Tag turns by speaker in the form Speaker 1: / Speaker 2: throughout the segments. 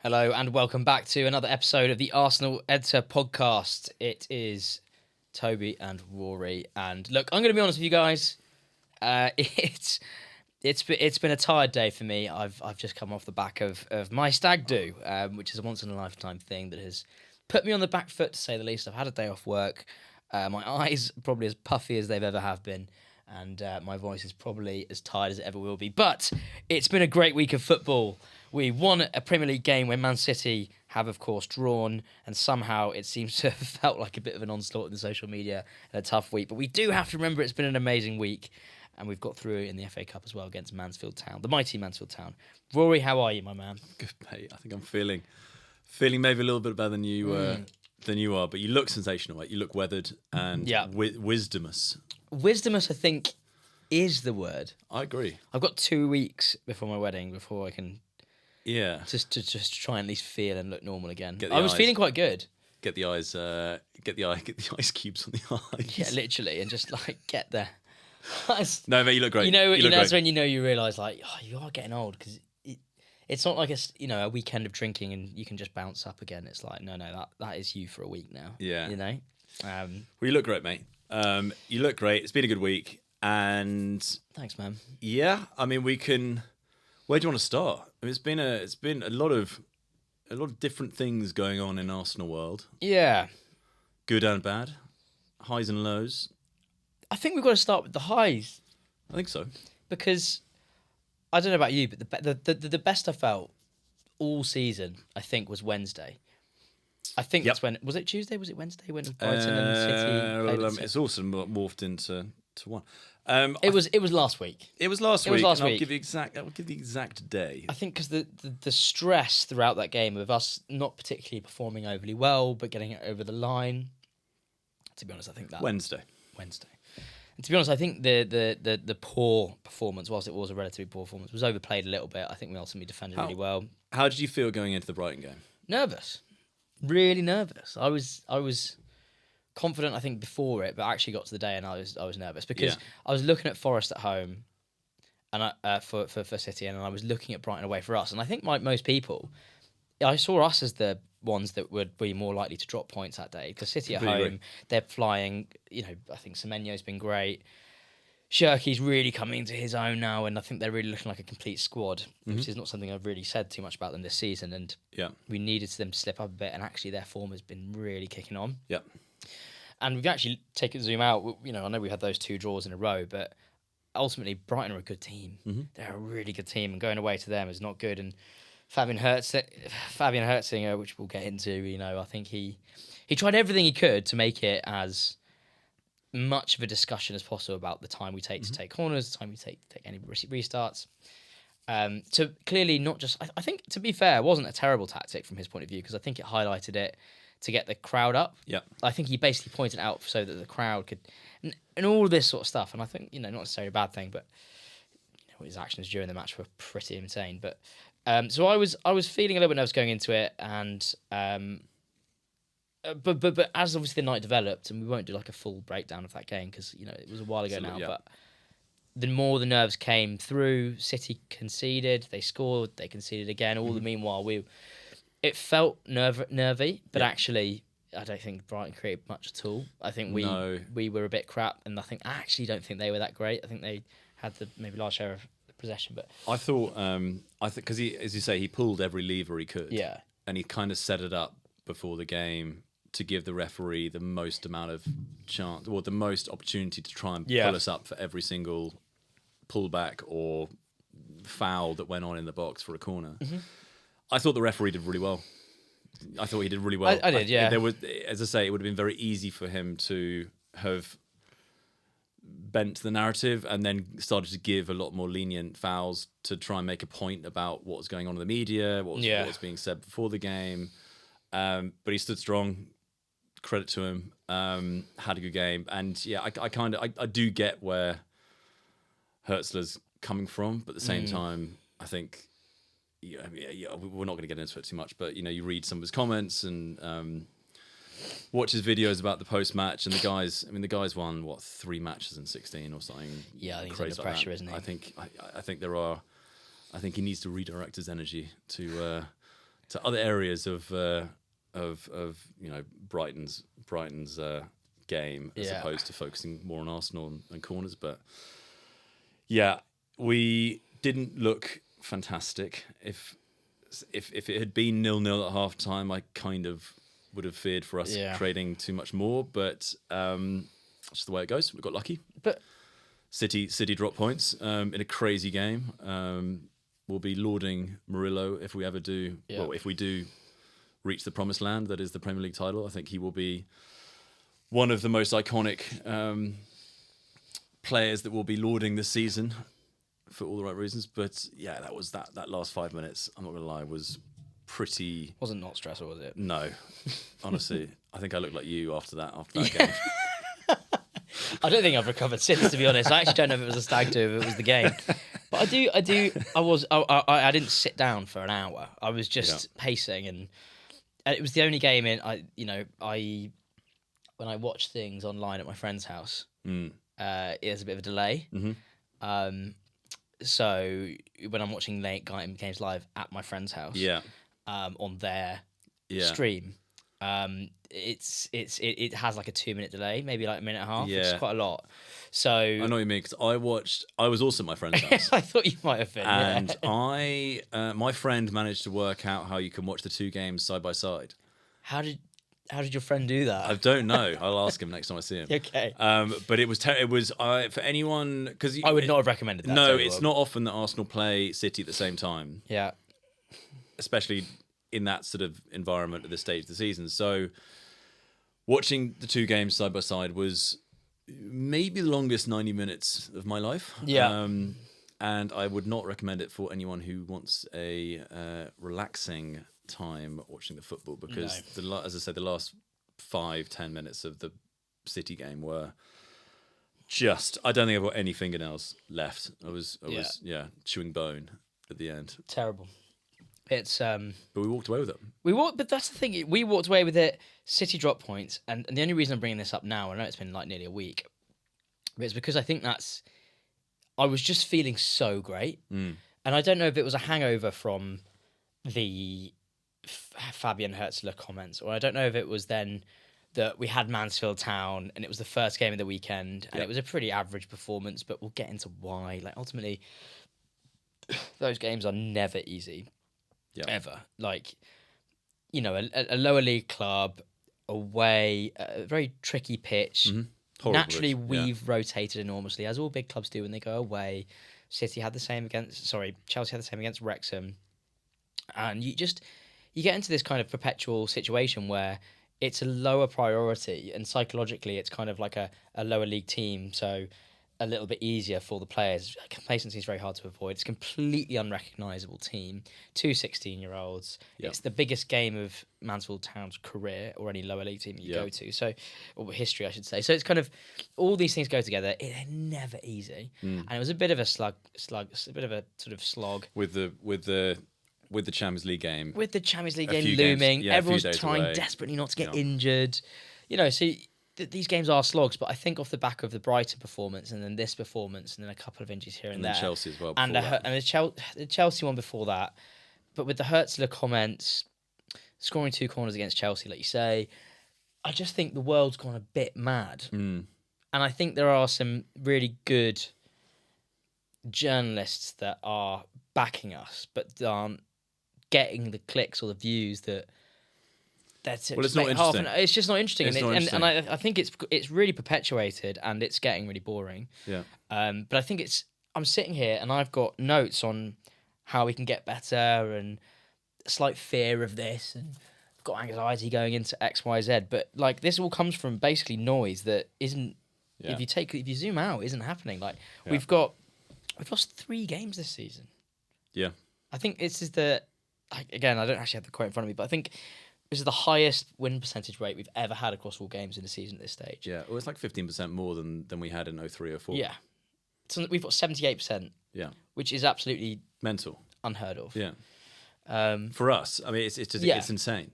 Speaker 1: Hello and welcome back to another episode of the Arsenal Editor podcast. It is Toby and Rory, and look, I'm going to be honest with you guys. It's been a tired day for me. I've just come off the back of my stag do, which is a once in a lifetime thing that has put me on the back foot to say the least. I've had a day off work. My eyes are probably as puffy as they've ever have been. And my voice is probably as tired as it ever will be. But it's been a great week of football. We won a Premier League game where Man City have, of course, drawn. And somehow it seems to have felt like a bit of an onslaught in the social media and a tough week. But we do have to remember it's been an amazing week. And we've got through in the FA Cup as well against Mansfield Town, the mighty Mansfield Town. Rory, how are you, my man?
Speaker 2: Good, mate. I think I'm feeling maybe a little bit better than you are. But you look sensational, mate. You look weathered and wisdomous.
Speaker 1: Wisdomous, I think, is the word.
Speaker 2: I agree.
Speaker 1: I've got 2 weeks before my wedding before I can just try and at least feel and look normal again. I was feeling quite good.
Speaker 2: Get the ice cubes on the eyes.
Speaker 1: Yeah, literally, and just like get there.
Speaker 2: No, mate, you look great.
Speaker 1: You know, that's when you realise like, oh, you are getting old because it's not like a weekend of drinking and you can just bounce up again. It's like no, that is you for a week now.
Speaker 2: Yeah,
Speaker 1: you know.
Speaker 2: Well, you look great, mate. You look great. It's been a good week, and
Speaker 1: thanks, man.
Speaker 2: Yeah, I mean, we can. Where do you want to start? I mean, it's been a lot of different things going on in Arsenal world.
Speaker 1: Yeah,
Speaker 2: good and bad, highs and lows.
Speaker 1: I think we've got to start with the highs.
Speaker 2: I think so
Speaker 1: because I don't know about you, but the best I felt all season, I think, was Wednesday. I think that's when was it Tuesday? Was it Wednesday when Brighton and City?
Speaker 2: It's also morphed into one.
Speaker 1: It was last week.
Speaker 2: It was last week. I'll give the exact day.
Speaker 1: I think because the stress throughout that game of us not particularly performing overly well, but getting it over the line. To be honest, I think that
Speaker 2: Wednesday.
Speaker 1: And to be honest, I think the poor performance, whilst it was a relatively poor performance, was overplayed a little bit. I think we ultimately defended really well.
Speaker 2: How did you feel going into the Brighton game?
Speaker 1: Nervous. Really nervous. I was confident, I think, before it, but I actually got to the day and I was nervous because I was looking at Forest at home and for City, and I was looking at Brighton away for us. And I think like most people, I saw us as the ones that would be more likely to drop points that day because City at home, they're flying. You know, I think Semenyo's been great. Shirky's really coming into his own now, and I think they're really looking like a complete squad, which is not something I've really said too much about them this season. And we needed them to slip up a bit, and actually their form has been really kicking on.
Speaker 2: Yeah.
Speaker 1: And we've actually taken zoom out. You know, I know we had those 2 draws in a row, but ultimately Brighton are a good team. Mm-hmm. They're a really good team, and going away to them is not good. And Fabian Hertzinger, which we'll get into, you know, I think he tried everything he could to make it as much of a discussion as possible about the time we take to take corners, the time we take any restarts. So clearly not just... I think, to be fair, it wasn't a terrible tactic from his point of view because I think it highlighted it to get the crowd up. Yeah. I think he basically pointed out so that the crowd could... And all this sort of stuff. And I think, you know, not necessarily a bad thing, but you know, his actions during the match were pretty insane. But so I was feeling a little bit nervous going into it, and... But as obviously the night developed, and we won't do like a full breakdown of that game because you know it was a while ago now. Yeah. But the more the nerves came through, City conceded, they scored, they conceded again. All the meanwhile, it felt nervy, but actually, I don't think Brighton created much at all. I think we were a bit crap, and I actually don't think they were that great. I think they had the maybe large share of possession, but
Speaker 2: I thought because he, as you say, he pulled every lever he could.
Speaker 1: Yeah,
Speaker 2: and he kind of set it up before the game to give the referee the most amount of chance, or the most opportunity to try and pull us up for every single pullback or foul that went on in the box for a corner. Mm-hmm. I thought the referee did really well. I thought he did really well.
Speaker 1: I did, yeah.
Speaker 2: There was, as I say, it would have been very easy for him to have bent the narrative and then started to give a lot more lenient fouls to try and make a point about what was going on in the media, what was being said before the game. But he stood strong. Credit to him. Had a good game, and I do get where Hertzler's coming from, but at the same time, I think we're not going to get into it too much. But you know, you read some of his comments and watch his videos about the post match, and the guy's won 3 matches in 16 or something.
Speaker 1: Yeah, I think
Speaker 2: crazy
Speaker 1: he's under pressure, isn't he?
Speaker 2: I think he needs to redirect his energy to to other areas of Brighton's game as opposed to focusing more on Arsenal and corners. But yeah, we didn't look fantastic. If it had been 0-0 at half time, I kind of would have feared for us trading too much more. But it's just the way it goes. We got lucky.
Speaker 1: But
Speaker 2: City dropped points in a crazy game. We'll be lauding Murillo if we ever do. Yeah. Well, if we do reach the promised land, that is the Premier League title. I think he will be one of the most iconic players that we'll be lauding this season for all the right reasons. But yeah, that last 5 minutes, I'm not gonna lie, was pretty.
Speaker 1: Wasn't not stressful, was it?
Speaker 2: No, honestly, I think I looked like you after that game.
Speaker 1: I don't think I've recovered since, to be honest. I actually don't know if it was a stag do, if it was the game. But I didn't sit down for an hour. I was just pacing, and it was the only game when I watch things online at my friend's house, there's a bit of a delay. Mm-hmm. So when I'm watching late games live at my friend's house, on their stream, it has like a 2-minute delay, maybe like a minute and a half, which is quite a lot. So
Speaker 2: I know what you mean, because I was also at my friend's house.
Speaker 1: I thought you might have been.
Speaker 2: And my friend managed to work out how you can watch the two games side by side.
Speaker 1: How did your friend do that?
Speaker 2: I don't know. I'll ask him next time I see him.
Speaker 1: Okay.
Speaker 2: But it was for anyone, because
Speaker 1: I would not have recommended that.
Speaker 2: No, it's not often that Arsenal play City at the same time.
Speaker 1: Yeah.
Speaker 2: Especially in that sort of environment at this stage of the season. So watching the two games side by side was maybe the longest 90 minutes of my life.
Speaker 1: Yeah.
Speaker 2: And I would not recommend it for anyone who wants a relaxing time watching the football, because as I said, the last 5-10 minutes of the City game were just, I don't think I've got any fingernails left. I was chewing bone at the end.
Speaker 1: Terrible. It's
Speaker 2: but we walked away with it.
Speaker 1: But that's the thing. We walked away with it. City dropped points, and the only reason I'm bringing this up now, I know it's been like nearly a week, but it's because I think I was just feeling so great, and I don't know if it was a hangover from the Fabian Hertzler comments, or I don't know if it was then that we had Mansfield Town and it was the first game of the weekend, and it was a pretty average performance, but we'll get into why. Like, ultimately, those games are never easy. Yeah. Ever. Like, a lower league club away, a very tricky pitch. Mm-hmm. Naturally, we've rotated enormously, as all big clubs do when they go away. Chelsea had the same against Wrexham. And you get into this kind of perpetual situation where it's a lower priority, and psychologically it's kind of like a lower league team, so a little bit easier for the players. Complacency is very hard to avoid. It's a completely unrecognisable team. 2 16-year-olds. Yep. It's the biggest game of Mansfield Town's career, or any lower league team you go to. So, or history, I should say. So it's kind of, all these things go together. They're never easy. And it was a bit of a a bit of a sort of slog.
Speaker 2: With the Champions League game.
Speaker 1: With the Champions League game looming. Everyone's trying desperately not to get injured. So these games are slogs, but I think off the back of the Brighton performance, and then this performance, and then a couple of injuries here and there.
Speaker 2: Chelsea as well.
Speaker 1: And the Chelsea one before that. But with the Hertzler comments, scoring 2 corners against Chelsea, like you say, I just think the world's gone a bit mad. And I think there are some really good journalists that are backing us, but aren't getting the clicks or the views that that's
Speaker 2: it's not interesting.
Speaker 1: It's just not interesting, and I think it's really perpetuated, and it's getting really boring.
Speaker 2: Yeah.
Speaker 1: But I think I'm sitting here and I've got notes on how we can get better, and a slight fear of this, and I've got anxiety going into X, Y, Z. But like, this all comes from basically noise that isn't. Yeah. If you zoom out, isn't happening. Like we've lost 3 games this season.
Speaker 2: Yeah.
Speaker 1: I think this is again, I don't actually have the quote in front of me, but I think this is the highest win percentage rate we've ever had across all games in the season at this stage.
Speaker 2: Yeah, well, it's like 15% more than we had in 03-04.
Speaker 1: Yeah. So we've got 78%.
Speaker 2: Yeah.
Speaker 1: Which is absolutely
Speaker 2: mental.
Speaker 1: Unheard of.
Speaker 2: Yeah. For us, I mean, it's insane.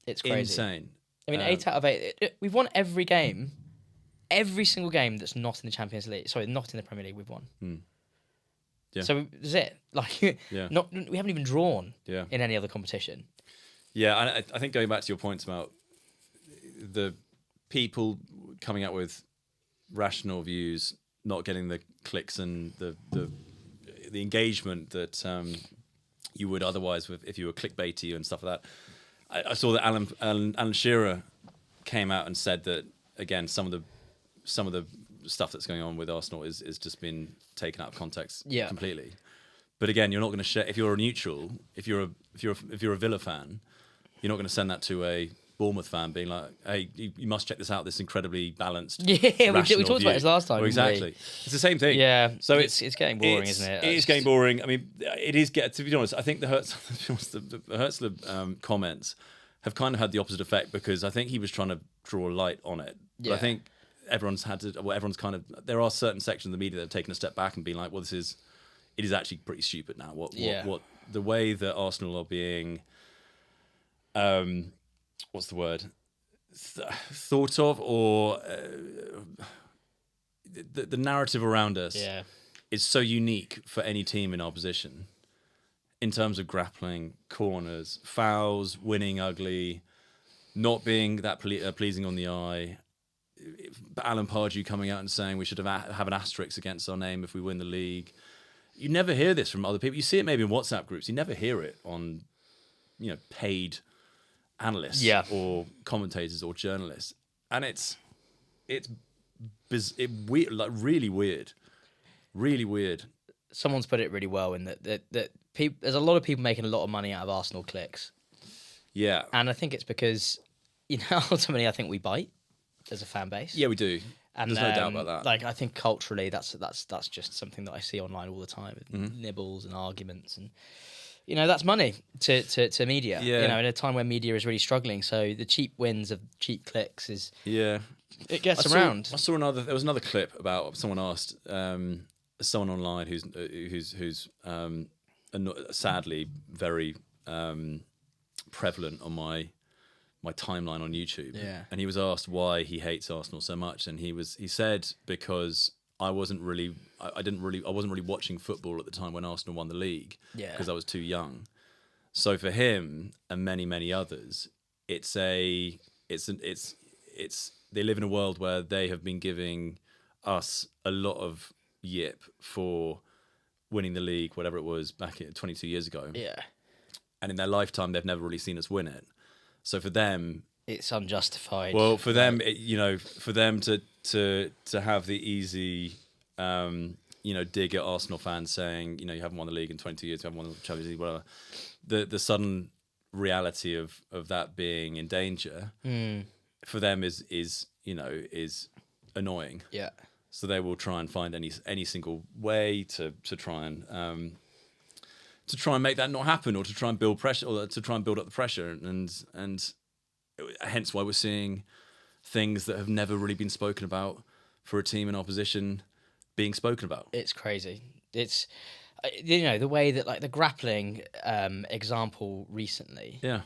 Speaker 1: It's crazy.
Speaker 2: Insane.
Speaker 1: I mean, 8 out of 8. We've won every game. Every single game that's not in the Champions League. Sorry, not in the Premier League, we've won.
Speaker 2: Yeah.
Speaker 1: So that's it. Like, we haven't even drawn in any other competition.
Speaker 2: Yeah, I think going back to your points about the people coming out with rational views, not getting the clicks and the engagement that you would otherwise if you were clickbaity and stuff like that. I saw that Alan Shearer came out and said that again some of the stuff that's going on with Arsenal is just been taken out of context completely. But again, you're not going to share if you're a neutral, if you're a Villa fan, you're not going to send that to a Bournemouth fan being like, hey, you must check this out, this incredibly balanced,
Speaker 1: we talked about this last time.
Speaker 2: Well, exactly. It's the same thing.
Speaker 1: Yeah.
Speaker 2: So
Speaker 1: it's getting boring, isn't it?
Speaker 2: It is getting boring. I mean, it is to be honest, I think the Hertzler comments have kind of had the opposite effect because I think he was trying to draw light on it. But I think everyone's kind of, there are certain sections of the media that have taken a step back and been like, well, it is actually pretty stupid now. What the way that Arsenal are being, what's the word? Thought of, or the narrative around us is so unique for any team in our position in terms of grappling, corners, fouls, winning ugly, not being that pleasing on the eye. Alan Pardew coming out and saying we should have an asterisk against our name if we win the league. You never hear this from other people. You see it maybe in WhatsApp groups. You never hear it on, paid analysts or commentators or journalists, and it's weird, like really weird.
Speaker 1: Someone's put it really well in that people, there's a lot of people making a lot of money out of Arsenal clicks.
Speaker 2: Yeah,
Speaker 1: and I think it's because ultimately I think we bite as a fan base.
Speaker 2: Yeah, we do. And there's no doubt about that.
Speaker 1: Like I think culturally, that's just something that I see online all the time, with nibbles and arguments, and that's money to media.
Speaker 2: Yeah.
Speaker 1: In a time where media is really struggling, so the cheap wins of cheap clicks is it gets around.
Speaker 2: There was another clip about someone asked someone online who's sadly very prevalent on my timeline on YouTube.
Speaker 1: Yeah.
Speaker 2: And he was asked why he hates Arsenal so much, and he said because I wasn't really watching football at the time when Arsenal won the league because I was too young. So for him and many others, they live in a world where they have been giving us a lot of yip for winning the league, whatever it was back 22 years ago.
Speaker 1: Yeah. And
Speaker 2: in their lifetime, they've never really seen us win it. So for them,
Speaker 1: it's unjustified.
Speaker 2: Well, for them, for them to have the easy, dig at Arsenal fans saying, you haven't won the league in 22 years, you haven't won the Champions League, whatever. The sudden reality of that being in danger for them is annoying.
Speaker 1: Yeah.
Speaker 2: So they will try and find any single way to try and make that not happen, or to try and build pressure, or to try and build up the pressure, and hence why we're seeing things that have never really been spoken about for a team in our position being spoken about.
Speaker 1: It's crazy. It's the way that like the grappling example recently.
Speaker 2: Yeah.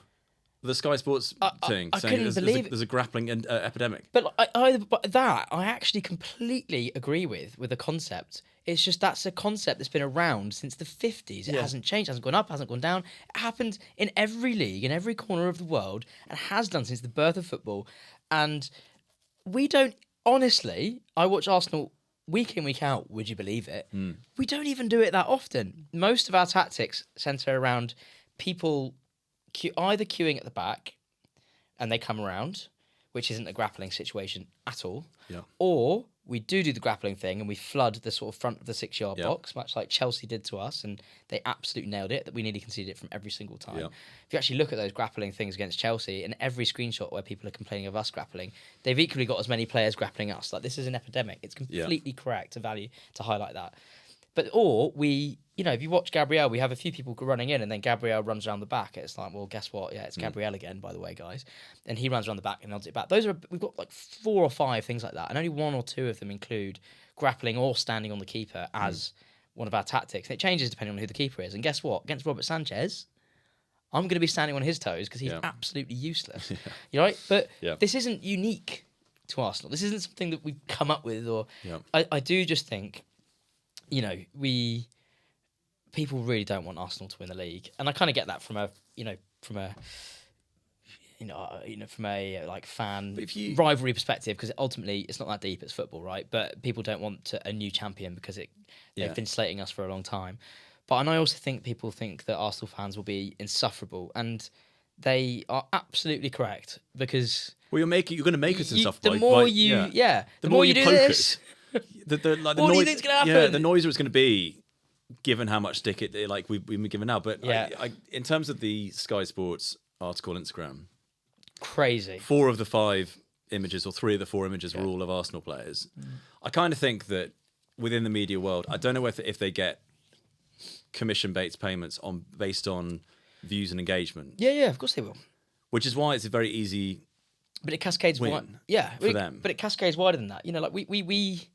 Speaker 2: The Sky Sports thing
Speaker 1: I
Speaker 2: saying
Speaker 1: couldn't believe
Speaker 2: there's a grappling epidemic.
Speaker 1: But I actually completely agree with the concept. It's just that's a concept that's been around since the 50s. It hasn't changed, hasn't gone up, hasn't gone down. It happened in every league, in every corner of the world, and has done since the birth of football. And we don't, honestly, I watch Arsenal week in, week out, would you believe it? We don't even do it that often. Most of our tactics centre around people either queuing at the back and they come around, which isn't a grappling situation at all, or we do the grappling thing and we flood the sort of front of the 6-yard box, much like Chelsea did to us, and they absolutely nailed it, that we nearly conceded it from every single time. If you actually look at those grappling things against Chelsea, and every screenshot where people are complaining of us grappling, they've equally got as many players grappling us. Like, this is an epidemic. It's completely correct to highlight that. But, or we, if you watch Gabriel, we have a few people running in and then Gabriel runs around the back. It's like, well, guess what? Yeah, it's Gabriel again, by the way, guys. And he runs around the back and nods it back. We've got like 4 or 5 things like that. And only 1 or 2 of them include grappling or standing on the keeper as one of our tactics. And it changes depending on who the keeper is. And guess what? Against Robert Sanchez, I'm going to be standing on his toes because he's absolutely useless. You're right? But this isn't unique to Arsenal. This isn't something that we've come up with. Or I do just think, people really don't want Arsenal to win the league, and I kind of get that from a from a like fan
Speaker 2: if you-
Speaker 1: rivalry perspective, because ultimately it's not that deep. It's football, right? But people don't want a new champion because they've been slating us for a long time. And I also think people think that Arsenal fans will be insufferable, and they are absolutely correct because
Speaker 2: Well, you're going to make us insufferable.
Speaker 1: the more the more you do
Speaker 2: poke
Speaker 1: this,
Speaker 2: the
Speaker 1: what do you think's gonna happen?
Speaker 2: Yeah, the noise it's going to be, given how much stick we've been given now. But in terms of the Sky Sports article on Instagram,
Speaker 1: crazy.
Speaker 2: 4 of the 5 images, or 3 of the 4 images, were all of Arsenal players. I kind of think that within the media world, I don't know if they get commission-based payments based on views and engagement.
Speaker 1: Yeah, of course they will.
Speaker 2: Which is why it's a very easy.
Speaker 1: But it cascades
Speaker 2: win
Speaker 1: for
Speaker 2: them.
Speaker 1: But it cascades wider than that. Like we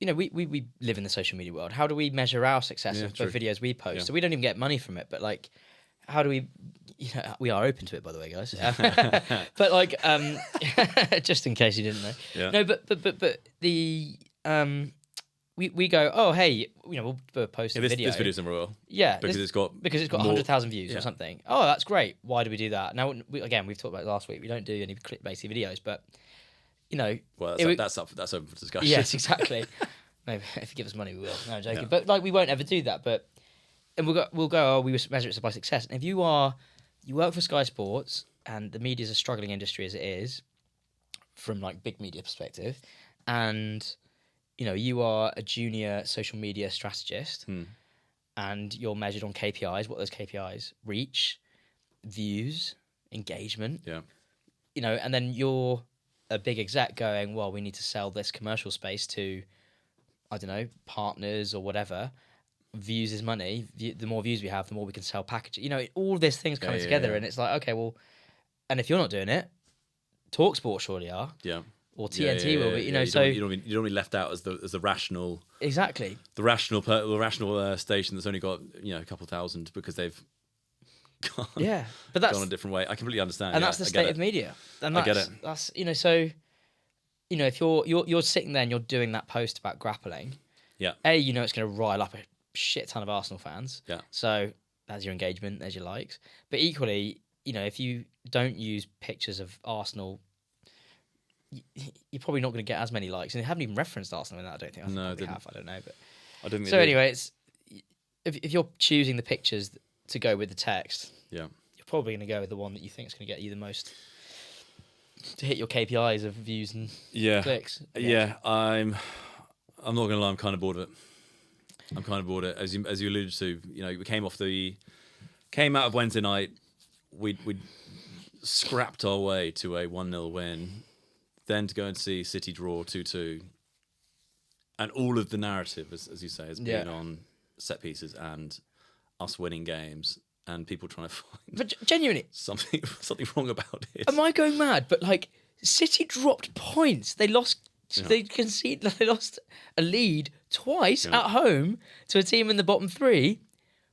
Speaker 1: live in the social media world. How do we measure our success of the videos we post?
Speaker 2: Yeah.
Speaker 1: So we don't even get money from it. But like, how do we? We are open to it, by the way, guys. But like, just in case you didn't know.
Speaker 2: Yeah.
Speaker 1: No, but the we go, oh hey, we'll post a video.
Speaker 2: This video's done well.
Speaker 1: Yeah,
Speaker 2: because it's got
Speaker 1: 100,000 views or something. Oh, that's great. Why do we do that? Now, we've talked about it last week. We don't do any clickbaity videos, but
Speaker 2: well, that's up for discussion.
Speaker 1: Yes, exactly. Maybe if you give us money, we will. No, I'm joking.
Speaker 2: Yeah.
Speaker 1: But like, we won't ever do that. And we'll go. Oh, we measure it by success. And if you work for Sky Sports, and the media is a struggling industry as it is, from like big media perspective, and you are a junior social media strategist, and you're measured on KPIs. What are those KPIs? Reach, views, engagement.
Speaker 2: Yeah.
Speaker 1: And then you're a big exec going, well, we need to sell this commercial space to, I don't know, partners or whatever. Views is money. The more views we have, the more we can sell packages. All these things coming together, and it's like, okay, well, and if you're not doing it, TalkSport surely are.
Speaker 2: Yeah.
Speaker 1: Or TNT will be,
Speaker 2: so you don't want to be left out as the rational,
Speaker 1: exactly,
Speaker 2: the rational station that's only got a couple thousand because they've gone,
Speaker 1: but that's
Speaker 2: gone a different way. I completely understand,
Speaker 1: and that's the state of media. And
Speaker 2: I get it.
Speaker 1: That's so, if you're sitting there and you're doing that post about grappling,
Speaker 2: yeah,
Speaker 1: it's going to rile up a shit ton of Arsenal fans.
Speaker 2: Yeah,
Speaker 1: so there's your engagement, there's your likes. But equally, if you don't use pictures of Arsenal, you're probably not going to get as many likes, and they haven't even referenced Arsenal in that. I don't think. They have. I don't know, but
Speaker 2: I don't think.
Speaker 1: So anyway, it's if you're choosing the pictures to go with the text, you're probably going to go with the one that you think is going to get you the most to hit your KPIs of views and clicks.
Speaker 2: Yeah, I'm not going to lie. I'm kind of bored of it. As you alluded to, we came out of Wednesday night. We scrapped our way to a 1-0 win. Then to go and see City draw 2-2, and all of the narrative, as you say, has been on set pieces and us winning games, and people trying to find.
Speaker 1: But genuinely,
Speaker 2: something wrong about it.
Speaker 1: Am I going mad? But like, City dropped points. They lost. They conceded. They lost a lead twice at home to a team in the bottom 3.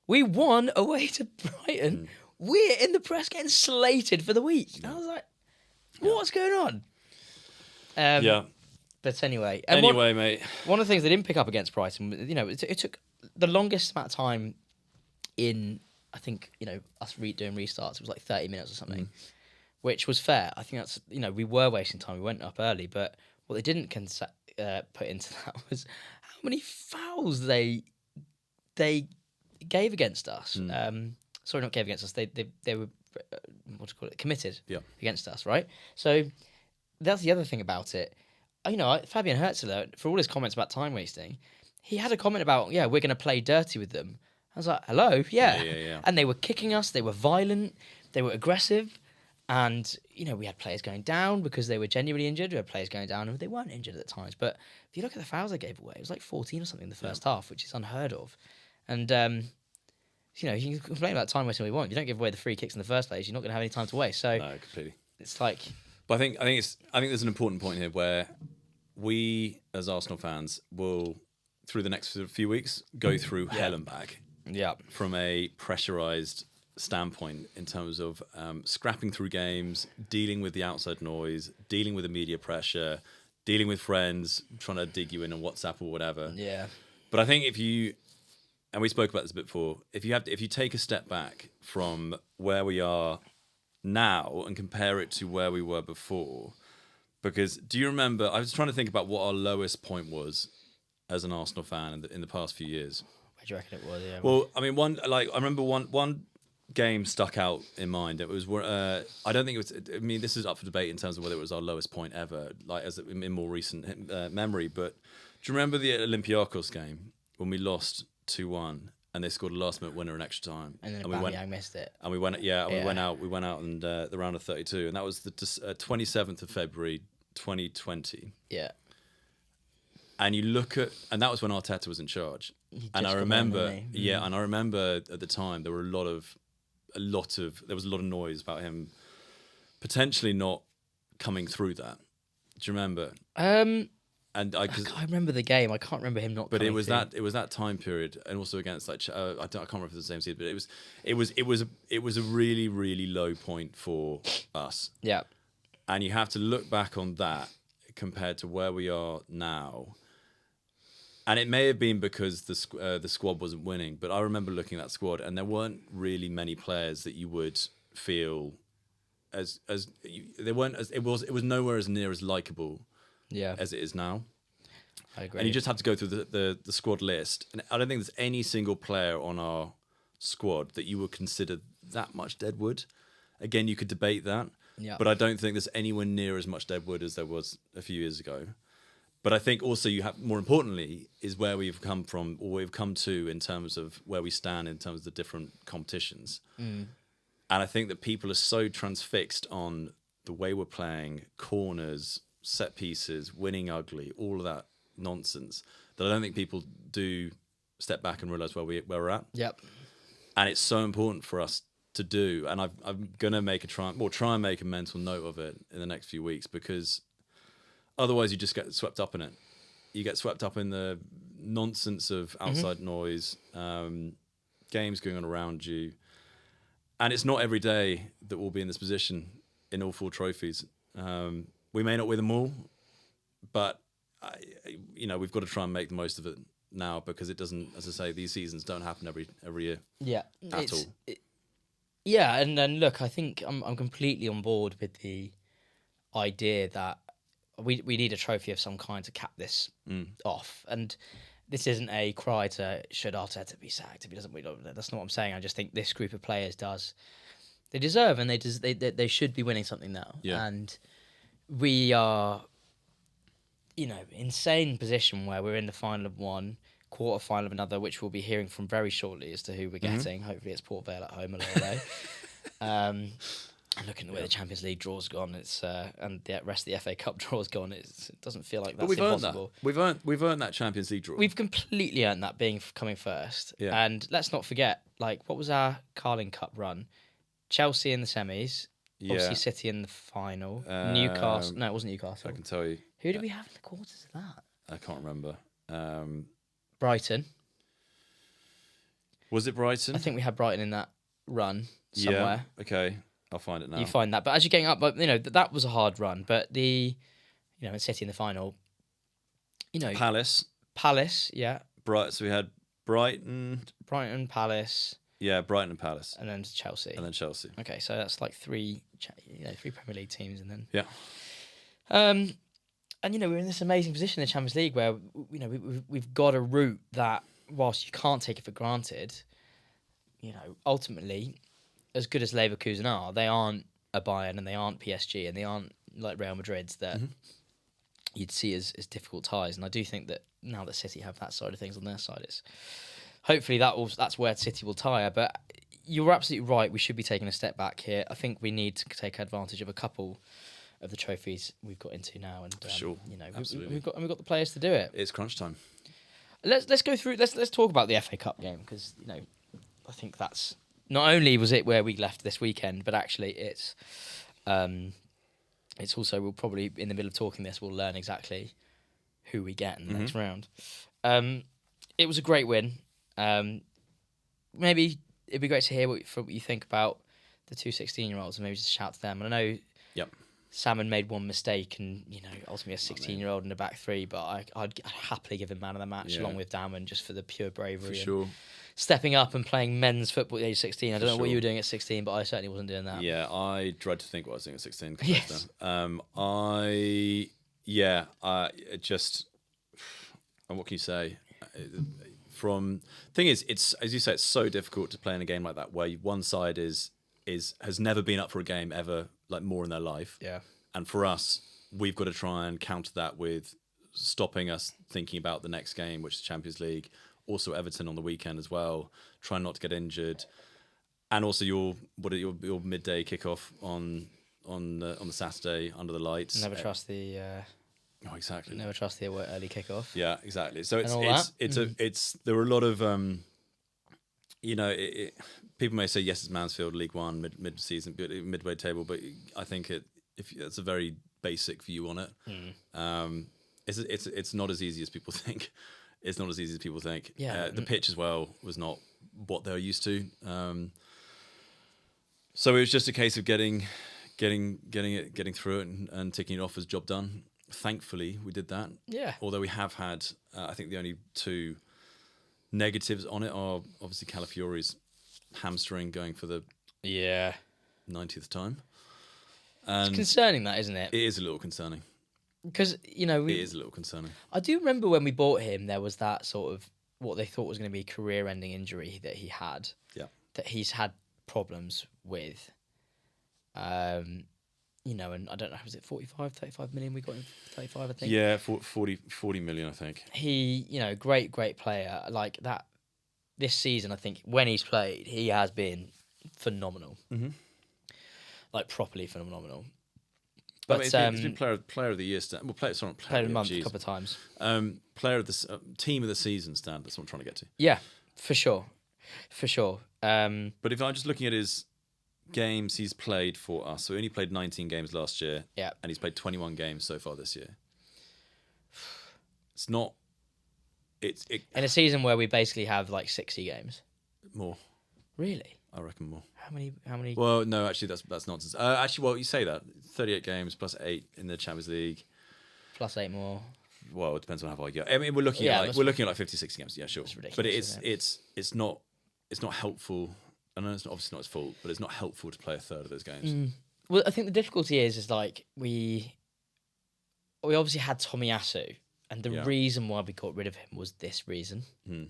Speaker 1: We won away to Brighton. We're in the press getting slated for the week. I was like, what's going on? But anyway.
Speaker 2: Mate.
Speaker 1: One of the things they didn't pick up against Brighton, it took the longest amount of time in, I think, us doing restarts. It was like 30 minutes or something, which was fair. I think that's, we were wasting time. We went up early, but what they didn't put into that was how many fouls they gave against us. Sorry, not gave against us. They were, committed against us, right? So that's the other thing about it. Fabian Herzler, for all his comments about time wasting, he had a comment about, we're going to play dirty with them. I was like, hello? Yeah. And they were kicking us. They were violent. They were aggressive. And, we had players going down because they were genuinely injured. We had players going down and they weren't injured at the times. But if you look at the fouls they gave away, it was like 14 or something in the first half, which is unheard of. And, you can complain about time wasting all you want. If you don't give away the free kicks in the first place, you're not going to have any time to waste. So
Speaker 2: no, completely.
Speaker 1: It's like...
Speaker 2: But I think there's an important point here where we, as Arsenal fans, will, through the next few weeks, go through hell and back.
Speaker 1: Yeah.
Speaker 2: From a pressurized standpoint in terms of scrapping through games, dealing with the outside noise, dealing with the media pressure, dealing with friends, trying to dig you in on WhatsApp or whatever.
Speaker 1: Yeah.
Speaker 2: But I think and we spoke about this a bit before, if you take a step back from where we are now and compare it to where we were before. Because do you remember? I was trying to think about what our lowest point was as an Arsenal fan in the past few years.
Speaker 1: Where do you reckon it was? Yeah.
Speaker 2: Well, I mean, I remember one game stuck out in mind. It was I don't think it was. I mean, this is up for debate in terms of whether it was our lowest point ever, like as in more recent memory. But do you remember the Olympiacos game when we lost 2-1 and they scored a last-minute winner in extra time,
Speaker 1: and then Aubameyang missed it,
Speaker 2: and we went out. We went out in the round of 32, and that was the 27th of February, 2020.
Speaker 1: Yeah.
Speaker 2: And you look at, and that was when Arteta was in charge. And I remember, and I remember at the time there were there was a lot of noise about him potentially not coming through that. Do you remember? And I
Speaker 1: remember the game. I can't remember him not.
Speaker 2: But
Speaker 1: coming
Speaker 2: it was
Speaker 1: through.
Speaker 2: that time period, and also against I can't remember if it was the same season, but it was a really, really low point for us.
Speaker 1: Yeah.
Speaker 2: And you have to look back on that compared to where we are now. And it may have been because the squad wasn't winning, but I remember looking at that squad, and there weren't really many players that you would feel it was nowhere as near as likable as it is now.
Speaker 1: I agree.
Speaker 2: And you just have to go through the squad list, and I don't think there's any single player on our squad that you would consider that much deadwood. Again, you could debate that, but I don't think there's anywhere near as much deadwood as there was a few years ago. But I think also you have, more importantly, is where we've come from, or we've come to in terms of where we stand in terms of the different competitions. And I think that people are so transfixed on the way we're playing, corners, set pieces, winning ugly, all of that nonsense, that I don't think people do step back and realise where we're at.
Speaker 1: Yep.
Speaker 2: And it's so important for us to do. And I'm going to try and make a mental note of it in the next few weeks, because otherwise, you just get swept up in it. You get swept up in the nonsense of outside noise, games going on around you. And it's not every day that we'll be in this position in all 4 trophies. We may not win them all, but we've got to try and make the most of it now, because it doesn't, as I say, these seasons don't happen every year.
Speaker 1: Yeah.
Speaker 2: At all.
Speaker 1: And look, I think I'm completely on board with the idea that we need a trophy of some kind to cap this off. And this isn't a cry to should Arteta be sacked if he doesn't win. That's not what I'm saying. I just think this group of players they deserve, and they should be winning something now.
Speaker 2: Yeah.
Speaker 1: And we are, insane position where we're in the final of one, quarter final of another, which we'll be hearing from very shortly as to who we're getting. Hopefully it's Port Vale at home or And looking at the way the Champions League draw's gone, and the rest of the FA Cup draw's gone, it doesn't feel like that's impossible.
Speaker 2: We've earned that Champions League draw.
Speaker 1: We've completely earned that coming first.
Speaker 2: Yeah.
Speaker 1: And let's not forget, what was our Carling Cup run? Chelsea in the semis, obviously City in the final, Newcastle. No, it wasn't Newcastle.
Speaker 2: I can tell you.
Speaker 1: Who did we have in the quarters of that?
Speaker 2: I can't remember.
Speaker 1: Brighton.
Speaker 2: Was it Brighton?
Speaker 1: I think we had Brighton in that run somewhere.
Speaker 2: Yeah. Okay. I'll find it now.
Speaker 1: You find that, but as you're getting up, that was a hard run. But in City in the final,
Speaker 2: Palace,
Speaker 1: yeah.
Speaker 2: So we had Brighton,
Speaker 1: Palace.
Speaker 2: Yeah, Brighton and Palace,
Speaker 1: and then Chelsea. Okay, so that's like three Premier League teams, and then we're in this amazing position in the Champions League where we've got a route that, whilst you can't take it for granted, ultimately, as good as Leverkusen are, they aren't a Bayern and they aren't PSG and they aren't like Real Madrid's that you'd see as difficult ties. And I do think that now that City have that side of things on their side, it's hopefully that's where City will tire. But you're absolutely right. We should be taking a step back here. I think we need to take advantage of a couple of the trophies we've got into now, and
Speaker 2: sure,
Speaker 1: we've got the players to do it.
Speaker 2: It's crunch time.
Speaker 1: Let's go through. Let's talk about the FA Cup game, because I think that's. Not only was it where we left this weekend, but actually it's also, we'll probably, in the middle of talking this, we'll learn exactly who we get in the next round. It was a great win. Maybe it'd be great to hear what you think about the two 16-year-olds, and maybe just shout to them. And I know Salmon made one mistake, and ultimately a 16-year-old in the back three. But I'd happily give him man of the match along with Dowman, just for the pure bravery.
Speaker 2: For sure.
Speaker 1: Stepping up and playing men's football at age 16. I don't know what
Speaker 2: sure.
Speaker 1: you were doing at 16, but I certainly wasn't doing that.
Speaker 2: Yeah, I dread to think what I was doing at 16.
Speaker 1: Yes.
Speaker 2: And what can you say? Thing is, it's, as you say, it's so difficult to play in a game like that where one side has never been up for a game ever, like, more in their life.
Speaker 1: Yeah.
Speaker 2: And for us, we've got to try and counter that with stopping us thinking about the next game, which is Champions League. Also Everton on the weekend as well. Trying not to get injured, and also your midday kickoff on the Saturday under the lights.
Speaker 1: Never trust the.
Speaker 2: Exactly.
Speaker 1: Never trust the early kickoff.
Speaker 2: Yeah, exactly. So there are a lot of people may say yes, it's Mansfield League One mid-season midway table, but I think it's a very basic view on it. It's not as easy as people think. It's not as easy as people think.
Speaker 1: Yeah.
Speaker 2: The pitch as well was not what they're used to. So it was just a case of getting through it and ticking it off as job done. Thankfully, we did that.
Speaker 1: Yeah.
Speaker 2: Although we have had, I think the only two negatives on it are obviously Calafiori's hamstring going for the 90th time.
Speaker 1: It's concerning, that, isn't it?
Speaker 2: It is a little concerning.
Speaker 1: Because,
Speaker 2: it is a little concerning.
Speaker 1: I do remember when we bought him, there was that sort of what they thought was going to be a career-ending injury that he had.
Speaker 2: Yeah.
Speaker 1: That he's had problems with. And I don't know, was it 35 million we got him? 35, I think.
Speaker 2: Yeah, 40 million, I think.
Speaker 1: He, great player. Like that, this season, I think, when he's played, he has been phenomenal.
Speaker 2: Mm-hmm.
Speaker 1: Like, properly phenomenal. But
Speaker 2: he's been player of the year standard. Player
Speaker 1: of the month a couple of times.
Speaker 2: Player of the team of the season standard. That's what I'm trying to get to.
Speaker 1: Yeah, for sure.
Speaker 2: But if I'm just looking at his games he's played for us, so he only played 19 games last year.
Speaker 1: Yeah,
Speaker 2: and he's played 21 games so far this year. It's not. In
Speaker 1: a season where we basically have like 60 games.
Speaker 2: More.
Speaker 1: Really?
Speaker 2: I reckon more.
Speaker 1: How many?
Speaker 2: Well, no, actually, that's nonsense. You say that 38 games plus 8 in the Champions League,
Speaker 1: plus 8 more.
Speaker 2: Well, it depends on how far you go. I mean, we're looking at like 50, 60 games. Yeah, sure. But it's not helpful. I know it's obviously not his fault, but it's not helpful to play a third of those games.
Speaker 1: Well, I think the difficulty is like we obviously had Tomiyasu, and the reason why we got rid of him was this reason. And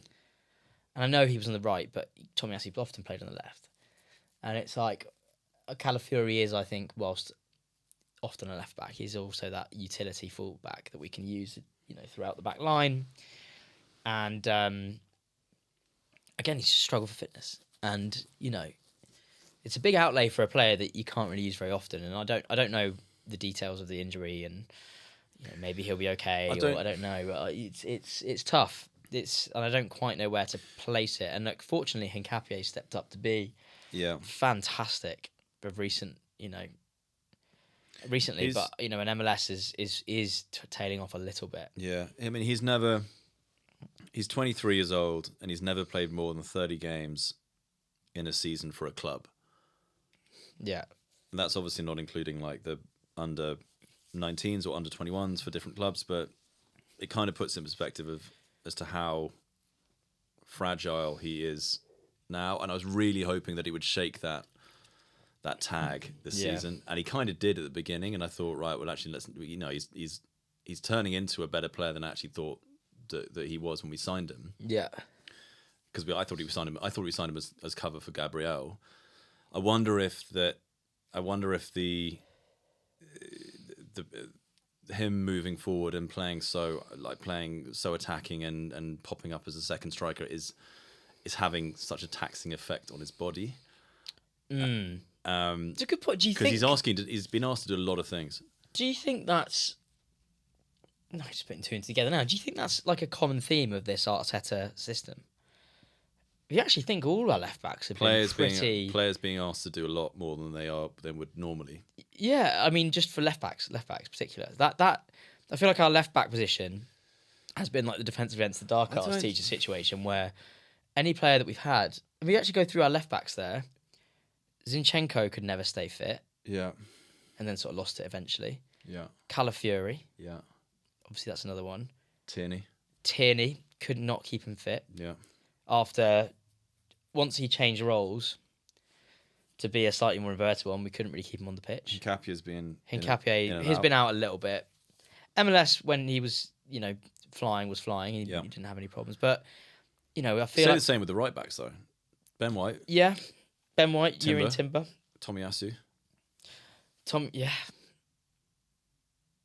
Speaker 1: I know he was on the right, but Tomiyasu often played on the left. And it's like, Calafiori is, I think, whilst often a left back, he's also that utility full back that we can use, throughout the back line. And again, he's just struggled for fitness. And it's a big outlay for a player that you can't really use very often. And I don't know the details of the injury, and maybe he'll be okay. I don't know. But it's tough. And I don't quite know where to place it. And fortunately, Hincapie stepped up to be fantastic of recently. But an MLS is tailing off a little bit.
Speaker 2: Yeah, I mean he's 23 years old and he's never played more than 30 games in a season for a club.
Speaker 1: Yeah,
Speaker 2: and that's obviously not including like the under 19s or under 21s for different clubs, but it kind of puts in perspective as to how fragile he is now. And I was really hoping that he would shake that tag this season, and he kind of did at the beginning. And I thought, right, well, actually, he's turning into a better player than I actually thought that he was when we signed him.
Speaker 1: Yeah,
Speaker 2: because I thought we signed him as cover for Gabriel. I wonder if him moving forward and playing so attacking and popping up as a second striker is having such a taxing effect on his body.
Speaker 1: It's a good point. Do you think?
Speaker 2: Because he's been asked to do a lot of things.
Speaker 1: Do you think that's? No, just putting two and two together now. Do you think that's like a common theme of this Arteta system? You actually think all our left backs have been pretty...
Speaker 2: Players being asked to do a lot more than they would normally.
Speaker 1: Yeah, I mean, just for left backs in particular. That I feel like our left back position has been like the defence against the dark arts teacher situation, where any player that we've had, if we actually go through our left backs there, Zinchenko could never stay fit.
Speaker 2: Yeah.
Speaker 1: and then sort of lost it eventually.
Speaker 2: Yeah.
Speaker 1: Calafiori,
Speaker 2: Yeah.
Speaker 1: obviously that's another one.
Speaker 2: Tierney.
Speaker 1: Could not keep him fit.
Speaker 2: Yeah.
Speaker 1: Once he changed roles to be a slightly more inverted one, we couldn't really keep him on the pitch.
Speaker 2: Hincapié's been
Speaker 1: Hincapié, he's been out a little bit. MLS, when he was, flying, was flying. He didn't have any problems. But, I feel
Speaker 2: Say
Speaker 1: like...
Speaker 2: the same with the right backs, though. Ben White.
Speaker 1: Yeah. Ben White, Yuri Timber.
Speaker 2: Tomiyasu.
Speaker 1: Yeah.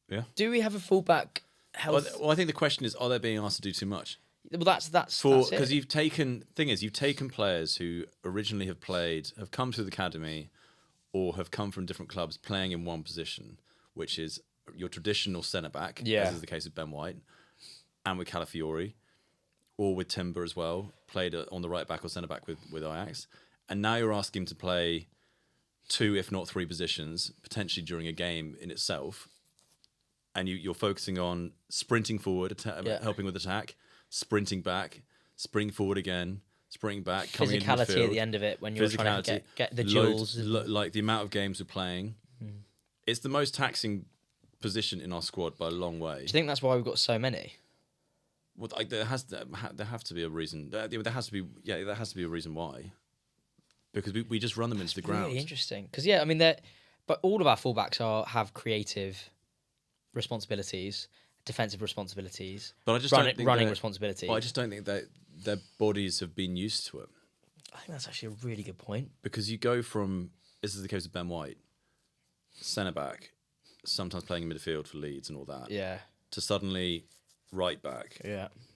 Speaker 2: Yeah.
Speaker 1: Do we have a fullback health?
Speaker 2: Well, I think the question is, are they being asked to do too much?
Speaker 1: Well, that's
Speaker 2: because you've taken players who originally have come through the academy, or have come from different clubs playing in one position, which is your traditional centre back, as is the case with Ben White, and with Calafiori, or with Timber as well, played on the right back or centre back with Ajax, and now you're asking him to play 2, if not 3 positions, potentially during a game in itself, and you're focusing on sprinting forward, helping with attack, sprinting back, sprinting forward again, sprinting back, coming in midfield.
Speaker 1: Physicality at the end of it when you're trying to get the duels.
Speaker 2: Like the amount of games we're playing. It's the most taxing position in our squad by a long way.
Speaker 1: Do you think that's why we've got so many?
Speaker 2: Well, there has to be a reason. There has to be a reason why. Because we just run them into the ground.
Speaker 1: Really interesting. Because but all of our fullbacks have creative responsibilities, defensive responsibilities,
Speaker 2: but I just
Speaker 1: running responsibilities.
Speaker 2: But I just don't think that their bodies have been used to it.
Speaker 1: I think that's actually a really good point.
Speaker 2: Because you go from, this is the case of Ben White, centre back, sometimes playing in midfield for Leeds and all that, to suddenly right back,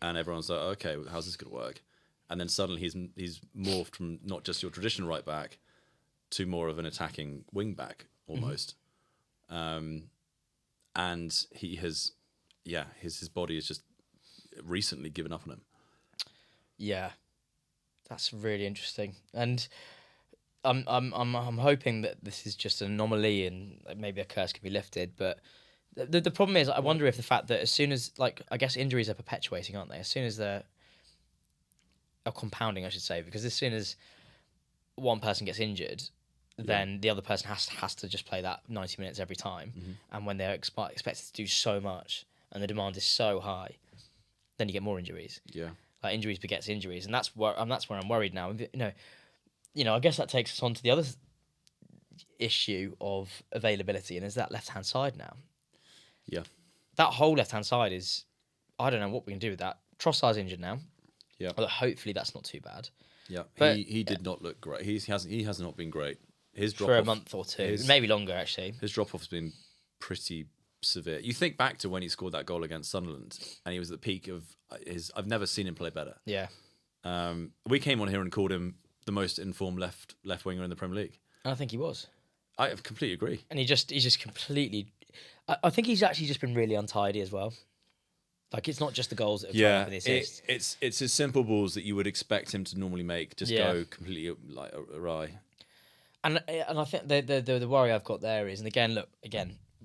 Speaker 2: and everyone's like, okay, how's this going to work? And then suddenly he's morphed from not just your traditional right back to more of an attacking wing back almost, and he has, his body has just recently given up on him. Yeah,
Speaker 1: that's really interesting, and I'm hoping that this is just an anomaly and maybe a curse can be lifted. But the problem is, I wonder if the fact that as soon as, I guess injuries are perpetuating, aren't they? As soon as they're compounding, I should say, because as soon as one person gets injured, then the other person has to just play that 90 minutes every time. And when they're expected to do so much and the demand is so high, then you get more injuries.
Speaker 2: Yeah.
Speaker 1: Like injuries begets injuries, and that's where I'm worried now. I guess that takes us on to the other issue of availability, and is that left-hand side now.
Speaker 2: Yeah.
Speaker 1: That whole left-hand side is, I don't know what we can do with that. Trossard's injured now.
Speaker 2: Yeah.
Speaker 1: Although hopefully that's not too bad.
Speaker 2: Yeah. But he did not look great. He has not been great. His drop
Speaker 1: for
Speaker 2: off,
Speaker 1: a month or two, maybe longer actually.
Speaker 2: His drop off has been pretty severe. You think back to when he scored that goal against Sunderland, and he was at the peak of his. I've never seen him play better.
Speaker 1: Yeah.
Speaker 2: We came on here and called him the most informed left winger in the Premier League.
Speaker 1: And I think he was.
Speaker 2: I completely agree.
Speaker 1: And he's just completely. I think he's actually just been really untidy as well. Like, it's not just the goals that have come with the assists.
Speaker 2: It's his simple balls that you would expect him to normally make just go completely awry.
Speaker 1: And I think the worry I've got there is, and again,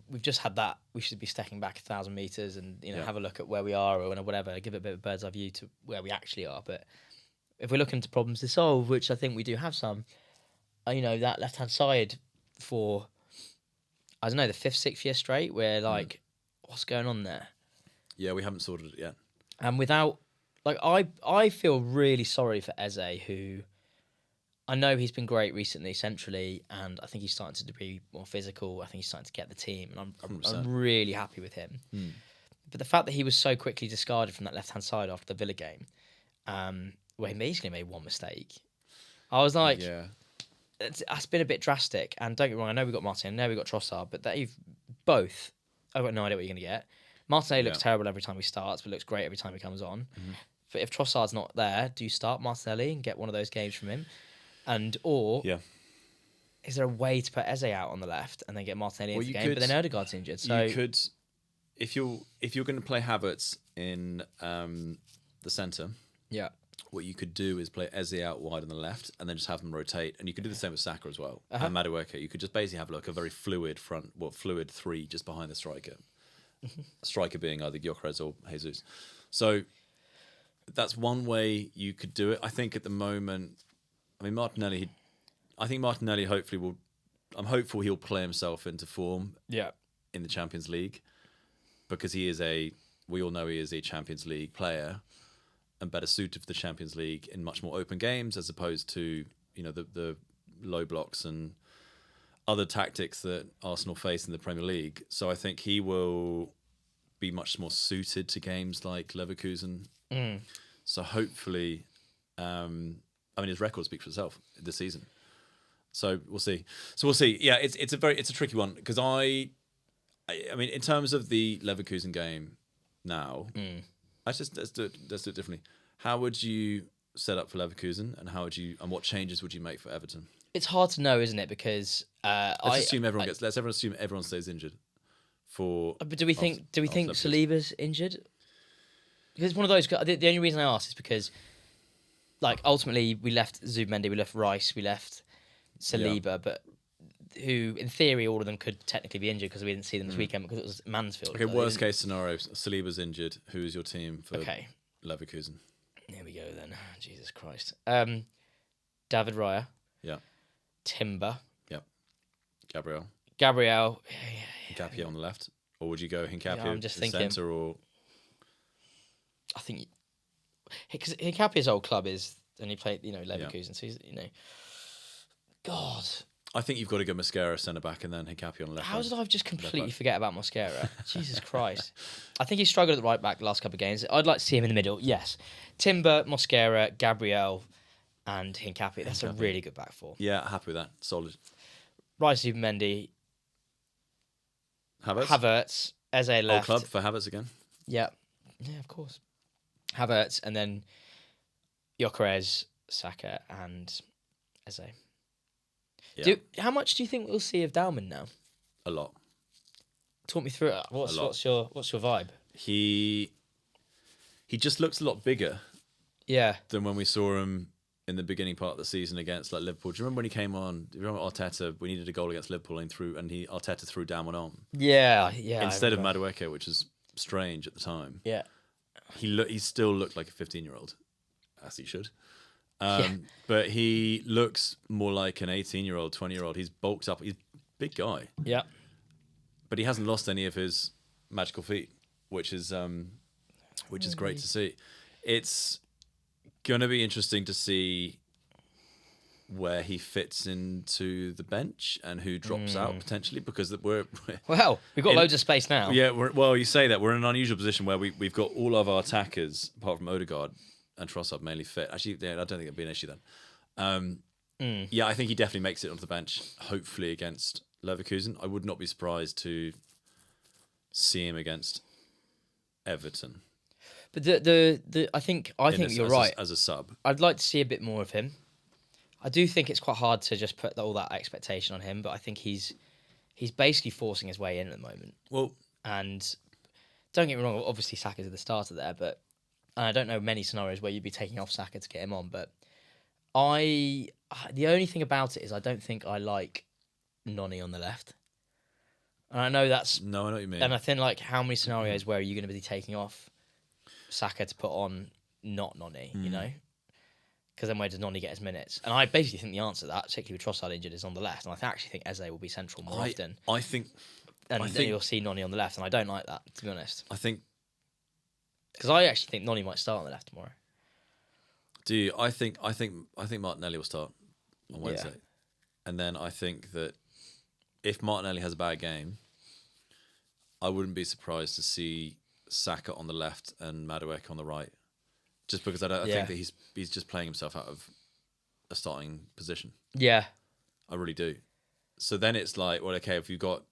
Speaker 1: we've just had that. We should be stepping back 1,000 meters and have a look at where we are or whatever, give it a bit of a bird's eye view to where we actually are. But if we're looking to problems to solve, which I think we do have some, that left hand side for, I don't know, the 5th, 6th year straight, where what's going on there?
Speaker 2: Yeah, we haven't sorted it yet.
Speaker 1: And without, I feel really sorry for Eze, who I know he's been great recently centrally, and I think he's starting to be more physical. I think he's starting to get the team, and I'm really happy with him. But the fact that he was so quickly discarded from that left-hand side after the Villa game, where he basically made one mistake, I was like, it's been a bit drastic. And don't get me wrong, I know we got Martin, I know we got Trossard, but they've both, I've got no idea what you're going to get. Martinelli looks terrible every time he starts, but looks great every time he comes on. But if Trossard's not there, do you start Martinelli and get one of those games from him? Or is there a way to put Eze out on the left and then get Martinelli into the game? But then Odegaard's injured. So
Speaker 2: you could, if you're going to play Havertz in the centre, what you could do is play Eze out wide on the left and then just have them rotate. And you could do the same with Saka as well. And Madueke. You could just basically have a very fluid fluid 3 just behind the striker. Striker being either Gyökeres or Jesus. So that's one way you could do it. I think at the moment, Martinelli hopefully will. I'm hopeful he'll play himself into form
Speaker 1: Yeah.
Speaker 2: in the Champions League, because we all know he is a Champions League player and better suited for the Champions League in much more open games, as opposed to, the low blocks and other tactics that Arsenal face in the Premier League. So I think he will be much more suited to games like Leverkusen. So hopefully, his record speaks for itself this season. So we'll see. Yeah, it's a tricky one, because I mean, in terms of the Leverkusen game now, let's do it differently. How would you set up for Leverkusen, and what changes would you make for Everton?
Speaker 1: It's hard to know, isn't it? Because
Speaker 2: let's assume everyone stays injured.
Speaker 1: But do we think Saliba's injured? Because it's one of those. The only reason I ask is because, ultimately we left Zubimendi, we left Rice, we left Saliba, but who, in theory, all of them could technically be injured because we didn't see them this weekend because it was Mansfield.
Speaker 2: Okay, worst case scenario, Saliba's injured. Who's your team for Leverkusen?
Speaker 1: Here we go then. Jesus Christ. David Raya.
Speaker 2: Yeah.
Speaker 1: Timber.
Speaker 2: Yeah. Gabriel.
Speaker 1: Hincapié
Speaker 2: on the left, or would you go Hincapié
Speaker 1: I'm just thinking.
Speaker 2: Centre, or?
Speaker 1: I think because Hincapié's old club is, and he played, Leverkusen, so he's, God.
Speaker 2: I think you've got to go Mosquera centre back and then Hincapié on the left.
Speaker 1: How did I just completely forget about Mosquera? Jesus Christ. I think he struggled at the right back the last couple of games. I'd like to see him in the middle, yes. Timber, Mosquera, Gabriel, and Hincapié. That's a really good back four.
Speaker 2: Yeah, happy with that. Solid.
Speaker 1: Rice, Zubimendi,
Speaker 2: Havertz.
Speaker 1: Eze left.
Speaker 2: Old club for Havertz again.
Speaker 1: Yeah, of course. Havertz, and then Gyökeres, Saka, and Eze.
Speaker 2: Yeah.
Speaker 1: How much do you think we'll see of Dowman now?
Speaker 2: A lot.
Speaker 1: Talk me through it. What's your vibe?
Speaker 2: He just looks a lot bigger.
Speaker 1: Yeah.
Speaker 2: Than when we saw him in the beginning part of the season against Liverpool. Do you remember when he came on? Do you remember Arteta? We needed a goal against Liverpool, and Arteta threw Dowman on.
Speaker 1: Yeah.
Speaker 2: Instead of Madueke, which was strange at the time.
Speaker 1: Yeah.
Speaker 2: He still looked like a 15-year-old, as he should. But he looks more like an 18-year-old, 20-year-old. He's bulked up. He's a big guy.
Speaker 1: Yeah.
Speaker 2: But he hasn't lost any of his magical feet, which is great to see. It's going to be interesting to see where he fits into the bench and who drops out potentially, because we've
Speaker 1: got loads of space now.
Speaker 2: Yeah, you say that. We're in an unusual position where we've got all of our attackers, apart from Odegaard and Trossard, mainly fit. Actually, I don't think it'd be an issue then. Yeah, I think he definitely makes it onto the bench, hopefully against Leverkusen. I would not be surprised to see him against Everton.
Speaker 1: But I think you're right.
Speaker 2: As a sub.
Speaker 1: I'd like to see a bit more of him. I do think it's quite hard to just put all that expectation on him, but I think he's basically forcing his way in at the moment.
Speaker 2: Well,
Speaker 1: and don't get me wrong, obviously Saka's at the starter there, but I don't know many scenarios where you'd be taking off Saka to get him on, but the only thing about it is I don't think I like Noni on the left. And I know that's...
Speaker 2: No, I know what you mean.
Speaker 1: And I think, how many scenarios where are you going to be taking off Saka to put on not Noni, you know? Because then where does Noni get his minutes? And I basically think the answer to that, particularly with Trossard injured, is on the left. And I actually think Eze will be central more often.
Speaker 2: I think...
Speaker 1: And then you'll see Noni on the left, and I don't like that, to be honest.
Speaker 2: I think...
Speaker 1: Because I actually think Noni might start on the left tomorrow.
Speaker 2: Do you? I think Martinelli will start on Wednesday. Yeah. And then I think that if Martinelli has a bad game, I wouldn't be surprised to see Saka on the left and Madueke on the right. Just because I think that he's just playing himself out of a starting position.
Speaker 1: Yeah.
Speaker 2: I really do. So then it's like, well, okay, if you've got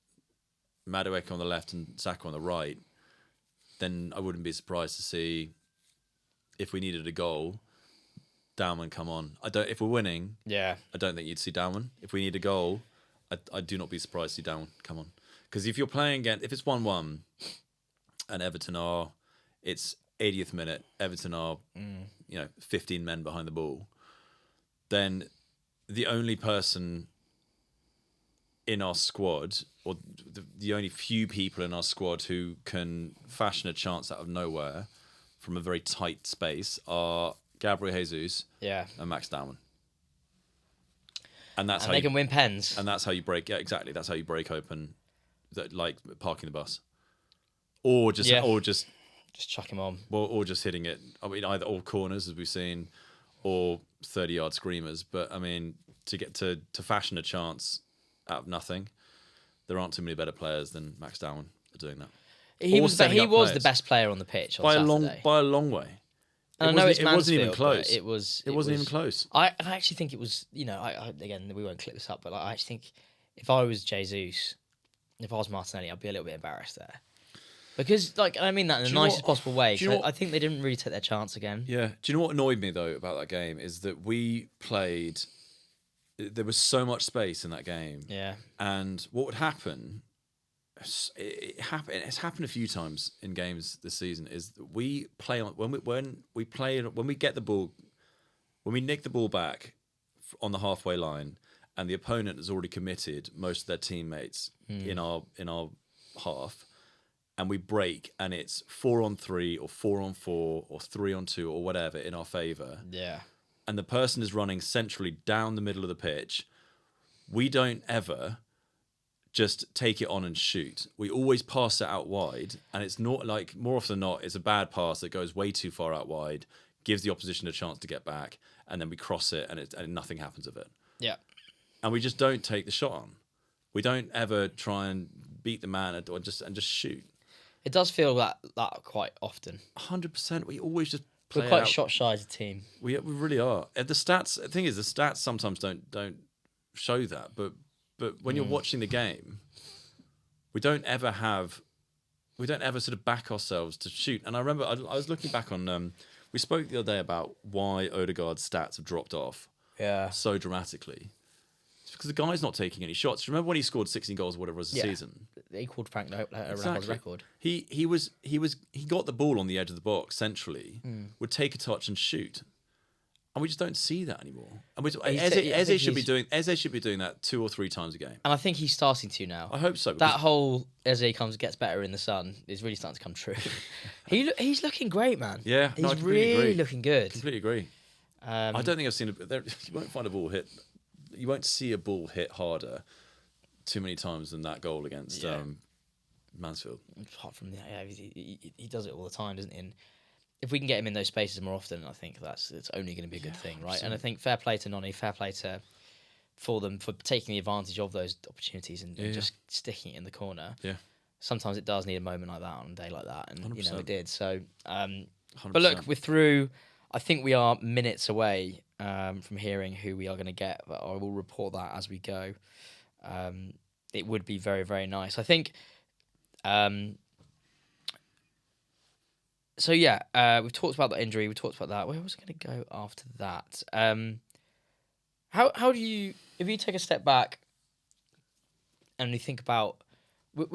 Speaker 2: Madueke on the left and Saka on the right, then I wouldn't be surprised to see, if we needed a goal, Dowman come on. If we're winning, I don't think you'd see Dowman. If we need a goal, I do not be surprised to see Dowman come on. Because if you're playing against, if it's 1-1 and Everton it's 80th minute, Everton are 15 men behind the ball, then the only person in our squad, or the only few people in our squad who can fashion a chance out of nowhere from a very tight space are Gabriel Jesus and Max Dowman. and that's
Speaker 1: and
Speaker 2: how
Speaker 1: they
Speaker 2: you,
Speaker 1: can win pens.
Speaker 2: and that's how you break. Yeah, exactly. That's how you break open, that, like parking the bus, or just
Speaker 1: Just chuck him on.
Speaker 2: or just hitting it. I mean, either all corners as we've seen, or 30-yard screamers. But I mean, to get to fashion a chance out of nothing, there aren't too many better players than Max Dowman are doing that.
Speaker 1: He
Speaker 2: Or
Speaker 1: was
Speaker 2: setting up
Speaker 1: the
Speaker 2: players.
Speaker 1: best player on the pitch on
Speaker 2: by
Speaker 1: Saturday.
Speaker 2: a long way.
Speaker 1: And I know it's
Speaker 2: it wasn't even
Speaker 1: Mansfield,
Speaker 2: close.
Speaker 1: but it
Speaker 2: wasn't even close.
Speaker 1: I actually think it was. You know, I again we won't clip this up, but like, I actually think if I was Jesus, if I was Martinelli, I'd be a little bit embarrassed there. Because, like, I mean that in the nicest possible way. I think they didn't really take their chance again.
Speaker 2: Yeah. Do you know what annoyed me, though, about that game is that we played... There was so much space in that game.
Speaker 1: Yeah.
Speaker 2: And what would happen... It's happened a few times in games this season, is that we play on... When we get the ball... When we nick the ball back on the halfway line and the opponent has already committed most of their teammates in our half... and we break, and it's 4-on-3 or 4-on-4 or 3-on-2 or whatever in our favour.
Speaker 1: Yeah.
Speaker 2: And the person is running centrally down the middle of the pitch. We don't ever just take it on and shoot. We always pass it out wide, and it's not like, more often than not, it's a bad pass that goes way too far out wide, gives the opposition a chance to get back, and then we cross it, and nothing happens of it.
Speaker 1: Yeah.
Speaker 2: And we just don't take the shot on. We don't ever try and beat the man or just shoot.
Speaker 1: It does feel that quite often.
Speaker 2: 100%. We always just play
Speaker 1: We're quite
Speaker 2: out.
Speaker 1: shot shy as a team.
Speaker 2: We really are. And the thing is, the stats sometimes don't show that. But when you're watching the game, we don't ever sort of back ourselves to shoot. And I remember I was looking back on. We spoke the other day about why Odegaard's stats have dropped off.
Speaker 1: Yeah.
Speaker 2: So dramatically. It's because the guy's not taking any shots. Remember when he scored 16 goals or whatever it was a season?
Speaker 1: He called Frank Ronaldo's
Speaker 2: Exactly.
Speaker 1: record.
Speaker 2: He got the ball on the edge of the box centrally, would take a touch and shoot, and we just don't see that anymore. And Eze should be doing that 2 or 3 times a game.
Speaker 1: And I think he's starting to now.
Speaker 2: I hope so.
Speaker 1: That whole Eze gets better in the sun is really starting to come true. He's looking great, man.
Speaker 2: Yeah,
Speaker 1: he's
Speaker 2: I completely
Speaker 1: really
Speaker 2: agree.
Speaker 1: looking good.
Speaker 2: Completely agree. I don't think I've seen you won't find a ball hit. You won't see a ball hit harder too many times than that goal against Mansfield.
Speaker 1: Apart from he does it all the time, doesn't he? And if we can get him in those spaces more often, I think it's only going to be a good thing, right? 100%. And I think fair play to Noni, fair play for them for taking the advantage of those opportunities and just sticking it in the corner.
Speaker 2: Yeah.
Speaker 1: Sometimes it does need a moment like that on a day like that, and
Speaker 2: 100%.
Speaker 1: it did. So,
Speaker 2: 100%.
Speaker 1: But look, we're through. I think we are minutes away from hearing who we are going to get. But I will report that as we go. It would be very, very nice. I think. So yeah, we've talked about the injury. We talked about that. Where was I going to go after that? How do you, if you take a step back, and you think about,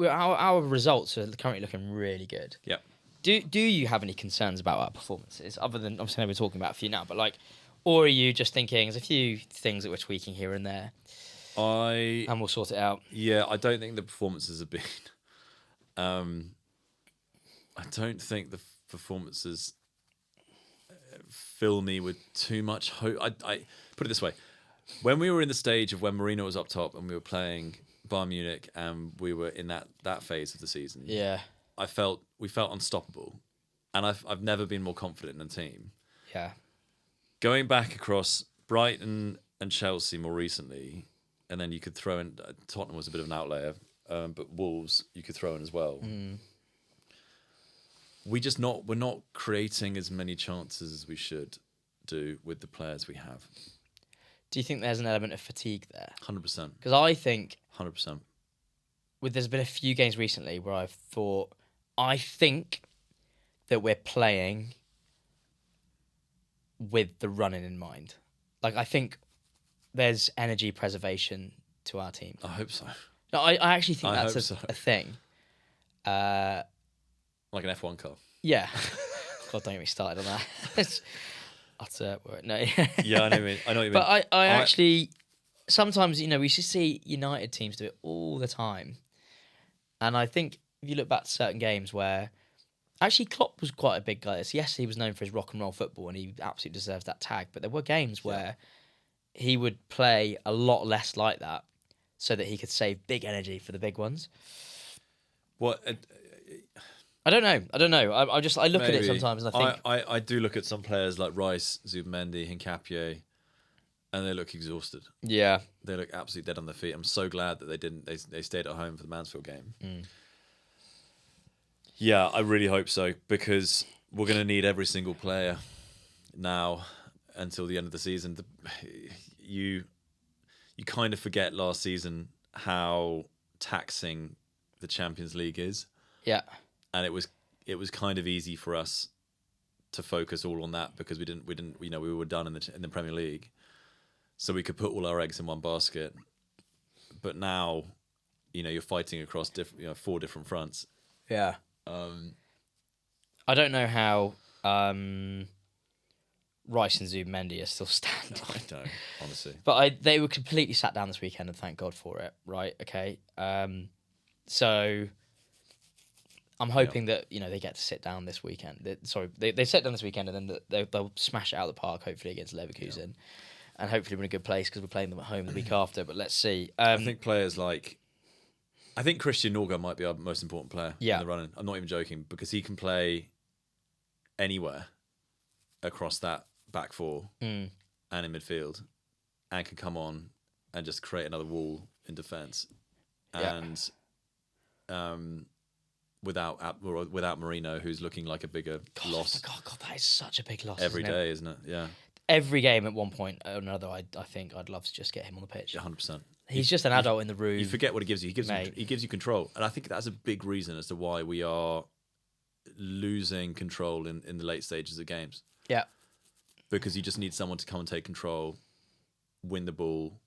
Speaker 1: our results are currently looking really good.
Speaker 2: Yeah.
Speaker 1: Do you have any concerns about our performances, other than obviously I know we're talking about a few now, but like, or are you just thinking there's a few things that we're tweaking here and there, and we'll sort it out?
Speaker 2: Yeah, I don't think the performances have been. I don't think the performances fill me with too much hope. I put it this way: when we were in the stage of when Mourinho was up top and we were playing Bayern Munich and we were in that phase of the season,
Speaker 1: Yeah.
Speaker 2: we felt unstoppable, and I've never been more confident in the team.
Speaker 1: Yeah.
Speaker 2: Going back across Brighton and Chelsea more recently, and then you could throw in Tottenham was a bit of an outlier, but Wolves you could throw in as well. We're not creating as many chances as we should do with the players we have.
Speaker 1: Do you think there's an element of fatigue there?
Speaker 2: 100%.
Speaker 1: Because I think
Speaker 2: 100%.
Speaker 1: there's been a few games recently where I've thought, I think that we're playing with the running in mind. Like, I think there's energy preservation to our team.
Speaker 2: I hope so.
Speaker 1: No, I actually think that's
Speaker 2: hope
Speaker 1: a thing.
Speaker 2: Like an F1 car.
Speaker 1: Yeah. God, don't get me started on that. It's utter work. No.
Speaker 2: Yeah, I know what you mean.
Speaker 1: But I actually, sometimes, we should see United teams do it all the time. And I think if you look back to certain games where, actually Klopp was quite a big guy. Yes, he was known for his rock and roll football and he absolutely deserves that tag. But there were games where he would play a lot less like that, so that he could save big energy for the big ones.
Speaker 2: What?
Speaker 1: I don't know. I look at it
Speaker 2: Maybe.
Speaker 1: sometimes and I think
Speaker 2: I do look at some players like Rice, Zubmendi, Hincapié, and they look exhausted.
Speaker 1: yeah.
Speaker 2: They look absolutely dead on their feet. I'm so glad that they didn't. They stayed at home for the Mansfield game. Yeah, I really hope so, because we're going to need every single player now until the end of the season. You kind of forget last season how taxing the Champions League is,
Speaker 1: Yeah.
Speaker 2: and it was kind of easy for us to focus all on that because we were done in the Premier League, so we could put all our eggs in one basket. But now, you're fighting across 4 different fronts.
Speaker 1: Yeah. I don't know how Rice and Zubmendi are still standing.
Speaker 2: I don't, honestly.
Speaker 1: But they were completely sat down this weekend, and thank God for it. Right? Okay. So I'm hoping that they get to sit down this weekend. They sit down this weekend, and then they'll smash it out of the park. Hopefully against Leverkusen, and hopefully we're in a good place because we're playing them at home the week after. But let's see.
Speaker 2: I think players like. I think Christian Norga might be our most important player in the running. I'm not even joking, because he can play anywhere across that back 4 and in midfield, and can come on and just create another wall in defence. And without Marino, who's looking like a bigger loss.
Speaker 1: God, that is such a big loss
Speaker 2: every day, isn't it? Yeah.
Speaker 1: Every game at one point or another, I think I'd love to just get him on the pitch.
Speaker 2: 100%.
Speaker 1: He's just an adult in the room.
Speaker 2: You forget what he gives you. He gives you control, and I think that's a big reason as to why we are losing control in the late stages of games.
Speaker 1: Yeah,
Speaker 2: because you just need someone to come and take control, win the ball,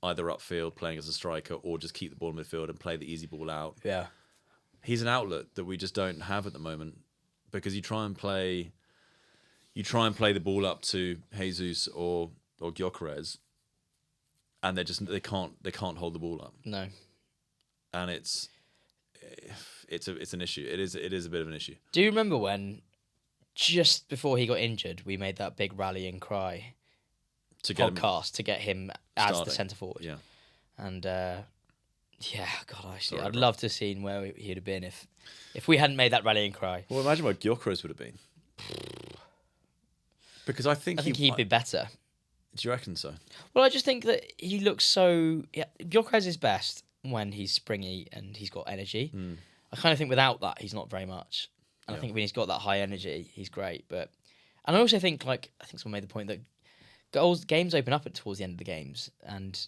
Speaker 2: either upfield playing as a striker, or just keep the ball in midfield and play the easy ball out.
Speaker 1: Yeah,
Speaker 2: he's an outlet that we just don't have at the moment, because you try and play the ball up to Jesus or Gyökeres, and they can't hold the ball up.
Speaker 1: No,
Speaker 2: and it's an issue. It is a bit of an issue.
Speaker 1: Do you remember when, just before he got injured, we made that big rallying cry to get him as the centre forward?
Speaker 2: Yeah,
Speaker 1: and God, I'd love to have seen where he'd have been if we hadn't made that rallying cry.
Speaker 2: Well, imagine where Gyökeres would have been. Because I think
Speaker 1: he'd be better.
Speaker 2: Do you reckon so?
Speaker 1: Well, I just think that he looks so. Yeah, Gyökeres is best when he's springy and he's got energy. I kind of think without that, he's not very much. And I think when he's got that high energy, he's great. And I also think, someone made the point that games open up towards the end of the games, and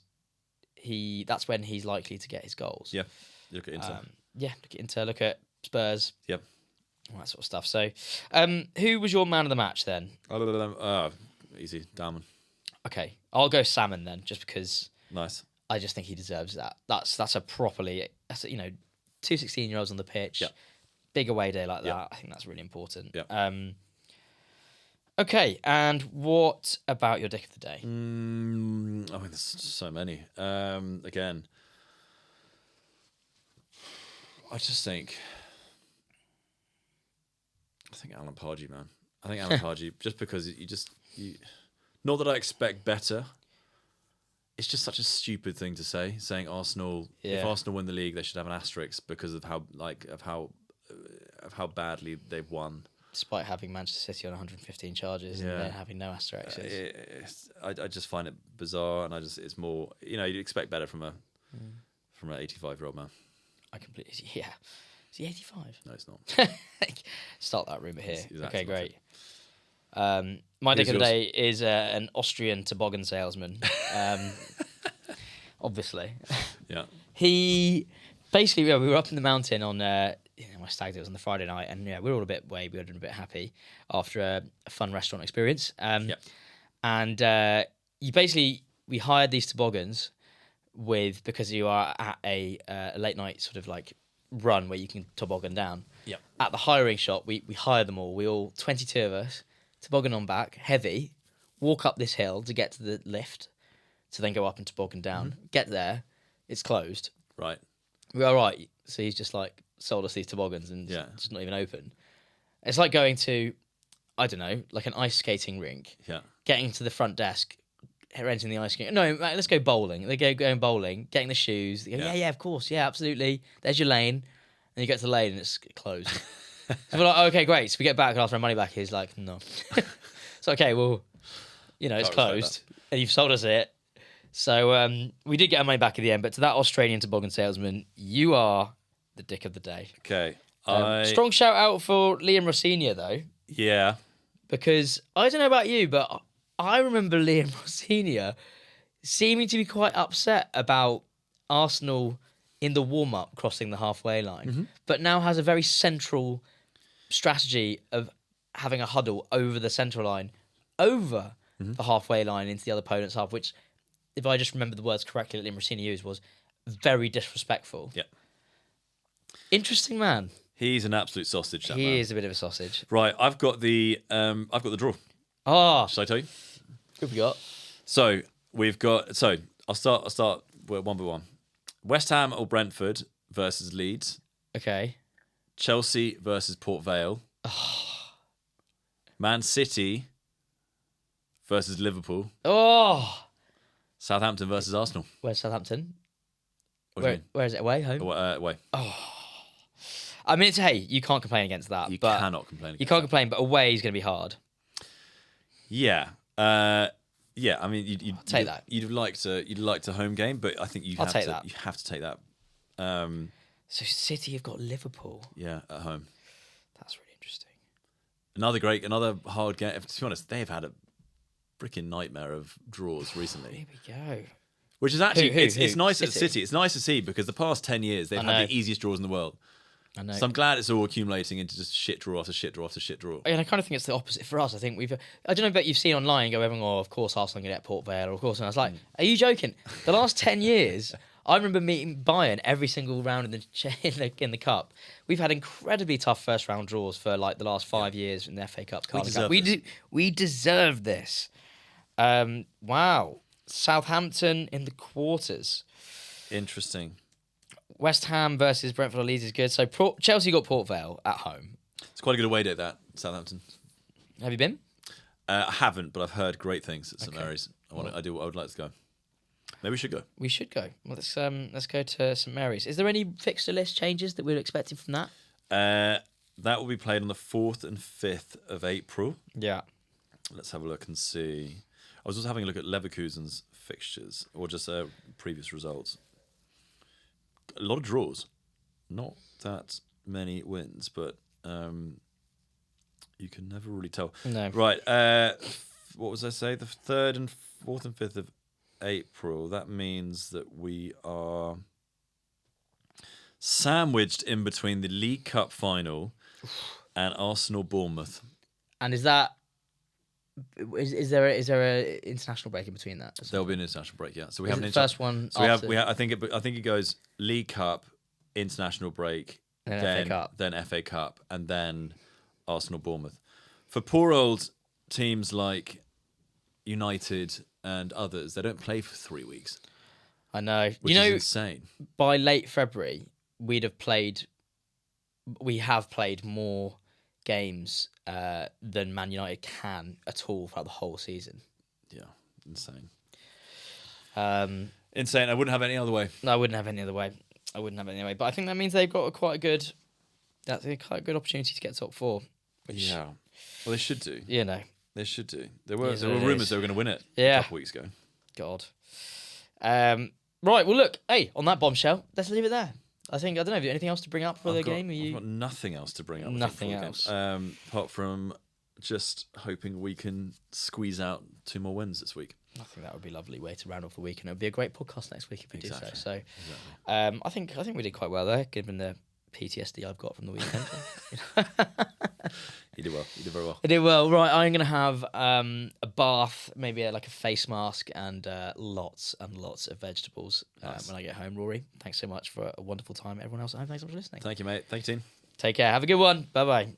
Speaker 1: that's when he's likely to get his goals.
Speaker 2: Yeah, look at Inter.
Speaker 1: Look at Inter. Look at Spurs.
Speaker 2: Yep.
Speaker 1: All that sort of stuff. So, who was your man of the match then?
Speaker 2: Easy, Dowman.
Speaker 1: Okay, I'll go Salmon then, just because.
Speaker 2: Nice.
Speaker 1: I just think he deserves that. That's a 2 16-year-olds on the pitch.
Speaker 2: Yep.
Speaker 1: Big away day like that. I think that's really important.
Speaker 2: Yep.
Speaker 1: Okay, and what about your dick of the day?
Speaker 2: There's so many. Again, I think Alan Pardew, man. I think Alan Pardew, just because you not that I expect better. It's just such a stupid thing to say. Saying Arsenal, if Arsenal win the league, they should have an asterisk because of how badly they've won,
Speaker 1: despite having Manchester City on 115 charges and then having no asterisks.
Speaker 2: I just find it bizarre, and it's more you'd expect better from an 85-year-old man.
Speaker 1: I completely Is he 85?
Speaker 2: No, it's not.
Speaker 1: Start that rumour here.
Speaker 2: Exactly
Speaker 1: okay, great. My dick of the day is an Austrian toboggan salesman. Obviously.
Speaker 2: Yeah.
Speaker 1: He basically, we were up in the mountain on my stag do was on the Friday night, and we were all a bit wavy, we were a bit happy after a fun restaurant experience. And we hired these toboggans because you are at a late night sort of like run where you can toboggan down.
Speaker 2: Yeah.
Speaker 1: At the hiring shop, we hired them all. We all 22 of us toboggan on back, heavy, walk up this hill to get to the lift, to then go up and toboggan down. Mm-hmm. Get there, it's closed.
Speaker 2: Right.
Speaker 1: We're all right. So he's just like sold us these toboggans and it's not even open. It's like going to, I don't know, like an ice skating rink.
Speaker 2: Yeah.
Speaker 1: Getting to the front desk, renting the ice cream. No, right, let's go bowling. They go going bowling, getting the shoes. They go,
Speaker 2: Yeah.
Speaker 1: yeah, of course, yeah, absolutely. There's your lane. And you get to the lane and it's closed. So we're like, okay, great. So we get back and ask our money back. He's like, no. It's okay, well, it's
Speaker 2: Can't respect
Speaker 1: closed and you've sold us it. So we did get our money back in the end. But to that Australian toboggan salesman, you are the dick of the day.
Speaker 2: Okay.
Speaker 1: Strong shout out for Liam Rossignol, though.
Speaker 2: Yeah.
Speaker 1: Because I don't know about you, but I remember Liam Rossignol seeming to be quite upset about Arsenal in the warm-up crossing the halfway line, but now has a very central strategy of having a huddle over the central line, over the halfway line into the other opponent's half, which, if I just remember the words correctly that Liam Rossignol used, was very disrespectful.
Speaker 2: Yeah.
Speaker 1: Interesting man.
Speaker 2: He's an absolute sausage. That
Speaker 1: He
Speaker 2: man.
Speaker 1: is a bit of a sausage.
Speaker 2: Right. I've got the draw.
Speaker 1: Ah,
Speaker 2: Shall I tell you?
Speaker 1: who have we got?
Speaker 2: So we've got. So I'll start one by one. West Ham or Brentford versus Leeds.
Speaker 1: Okay.
Speaker 2: Chelsea versus Port Vale. Man City versus Liverpool.
Speaker 1: Oh,
Speaker 2: Southampton versus Arsenal.
Speaker 1: where's Southampton?
Speaker 2: What do you mean?
Speaker 1: Where is it? Away? Home?
Speaker 2: Away.
Speaker 1: I mean, hey, you can't complain against that.
Speaker 2: You
Speaker 1: but
Speaker 2: cannot complain.
Speaker 1: You
Speaker 2: Against
Speaker 1: can't
Speaker 2: that.
Speaker 1: complain, but away is going to be hard.
Speaker 2: Yeah. Yeah. I mean, you'd
Speaker 1: take that.
Speaker 2: You'd like to home game, but I think you
Speaker 1: I'll
Speaker 2: have
Speaker 1: take
Speaker 2: to.
Speaker 1: that.
Speaker 2: You have to take that.
Speaker 1: So City have got Liverpool.
Speaker 2: Yeah, at home.
Speaker 1: That's really interesting.
Speaker 2: Another hard game. To be honest, they've had a freaking nightmare of draws recently.
Speaker 1: Here we go.
Speaker 2: Which is actually
Speaker 1: Who?
Speaker 2: it's nice at
Speaker 1: City?
Speaker 2: City. It's nice to see because the past 10 years they've
Speaker 1: I
Speaker 2: had
Speaker 1: know.
Speaker 2: the easiest draws in the world.
Speaker 1: I know.
Speaker 2: So I'm glad it's all accumulating into just shit draw after shit draw after shit draw.
Speaker 1: And I kind of think it's the opposite for us. I think I don't know, but you've seen online go, oh, of course Arsenal going to get Port Vale, or of course. And I was like, are you joking? The last 10 years, I remember meeting Bayern every single round in the cup. We've had incredibly tough first round draws for like the last 5 years in the FA Cup. We deserve this. Wow. Southampton in the quarters.
Speaker 2: Interesting.
Speaker 1: West Ham versus Brentford or Leeds is good. So Chelsea got Port Vale at home.
Speaker 2: It's quite a good away day, that Southampton.
Speaker 1: Have you been?
Speaker 2: I haven't, but I've heard great things at St Mary's. I would like to go. Maybe we should go.
Speaker 1: We should go. Well, let's go to St Mary's. Is there any fixture list changes that we're expecting from that?
Speaker 2: That will be played on the 4th and 5th of April.
Speaker 1: Yeah.
Speaker 2: Let's have a look and see. I was also having a look at Leverkusen's fixtures, or just previous results. A lot of draws. Not that many wins, but you can never really tell.
Speaker 1: No.
Speaker 2: Right. What was I say? The 3rd and 4th and 5th of April. That means that we are sandwiched in between the League Cup final and Arsenal-Bournemouth.
Speaker 1: And is there a international break in between that?
Speaker 2: There'll be an international break, yeah. So we
Speaker 1: Is
Speaker 2: have
Speaker 1: it
Speaker 2: an
Speaker 1: the first one.
Speaker 2: So
Speaker 1: after,
Speaker 2: we have. I think it goes League Cup, international break,
Speaker 1: Then FA Cup.
Speaker 2: then FA Cup, and then Arsenal Bournemouth. For poor old teams like United and others, they don't play for 3 weeks,
Speaker 1: I know.
Speaker 2: which is insane.
Speaker 1: By late February, we have played more games than Man United can at all throughout the whole season.
Speaker 2: Yeah, insane.
Speaker 1: Insane.
Speaker 2: I wouldn't have it any other way.
Speaker 1: No, I wouldn't have any other way. But I think that means they've got quite a good opportunity to get top 4. Which,
Speaker 2: Yeah. Well, they should do. They should do. There were
Speaker 1: It is
Speaker 2: there
Speaker 1: what
Speaker 2: were
Speaker 1: it
Speaker 2: rumours
Speaker 1: is.
Speaker 2: they were going to win it
Speaker 1: Yeah.
Speaker 2: a couple weeks ago.
Speaker 1: God. Right. Well, look. Hey, on that bombshell, let's leave it there. I don't know. Have you got anything else to bring up for the game?
Speaker 2: I've got nothing else to bring up. I think,
Speaker 1: Nothing
Speaker 2: for the
Speaker 1: else.
Speaker 2: game. Apart from just hoping we can squeeze out 2 more wins this week.
Speaker 1: I think that would be a lovely way to round off the week, and it would be a great podcast next week if we do so. So,
Speaker 2: Exactly.
Speaker 1: I think we did quite well there, given the PTSD I've got from the weekend.
Speaker 2: You did well. You did very well.
Speaker 1: I did well. Right, I'm going to have a bath, maybe like a face mask, and lots and lots of vegetables
Speaker 2: Nice.
Speaker 1: when I get home, Rory. Thanks so much for a wonderful time. Everyone else at home, thanks so much for listening.
Speaker 2: Thank you, mate. Thank you, team.
Speaker 1: Take care. Have a good one. Bye-bye.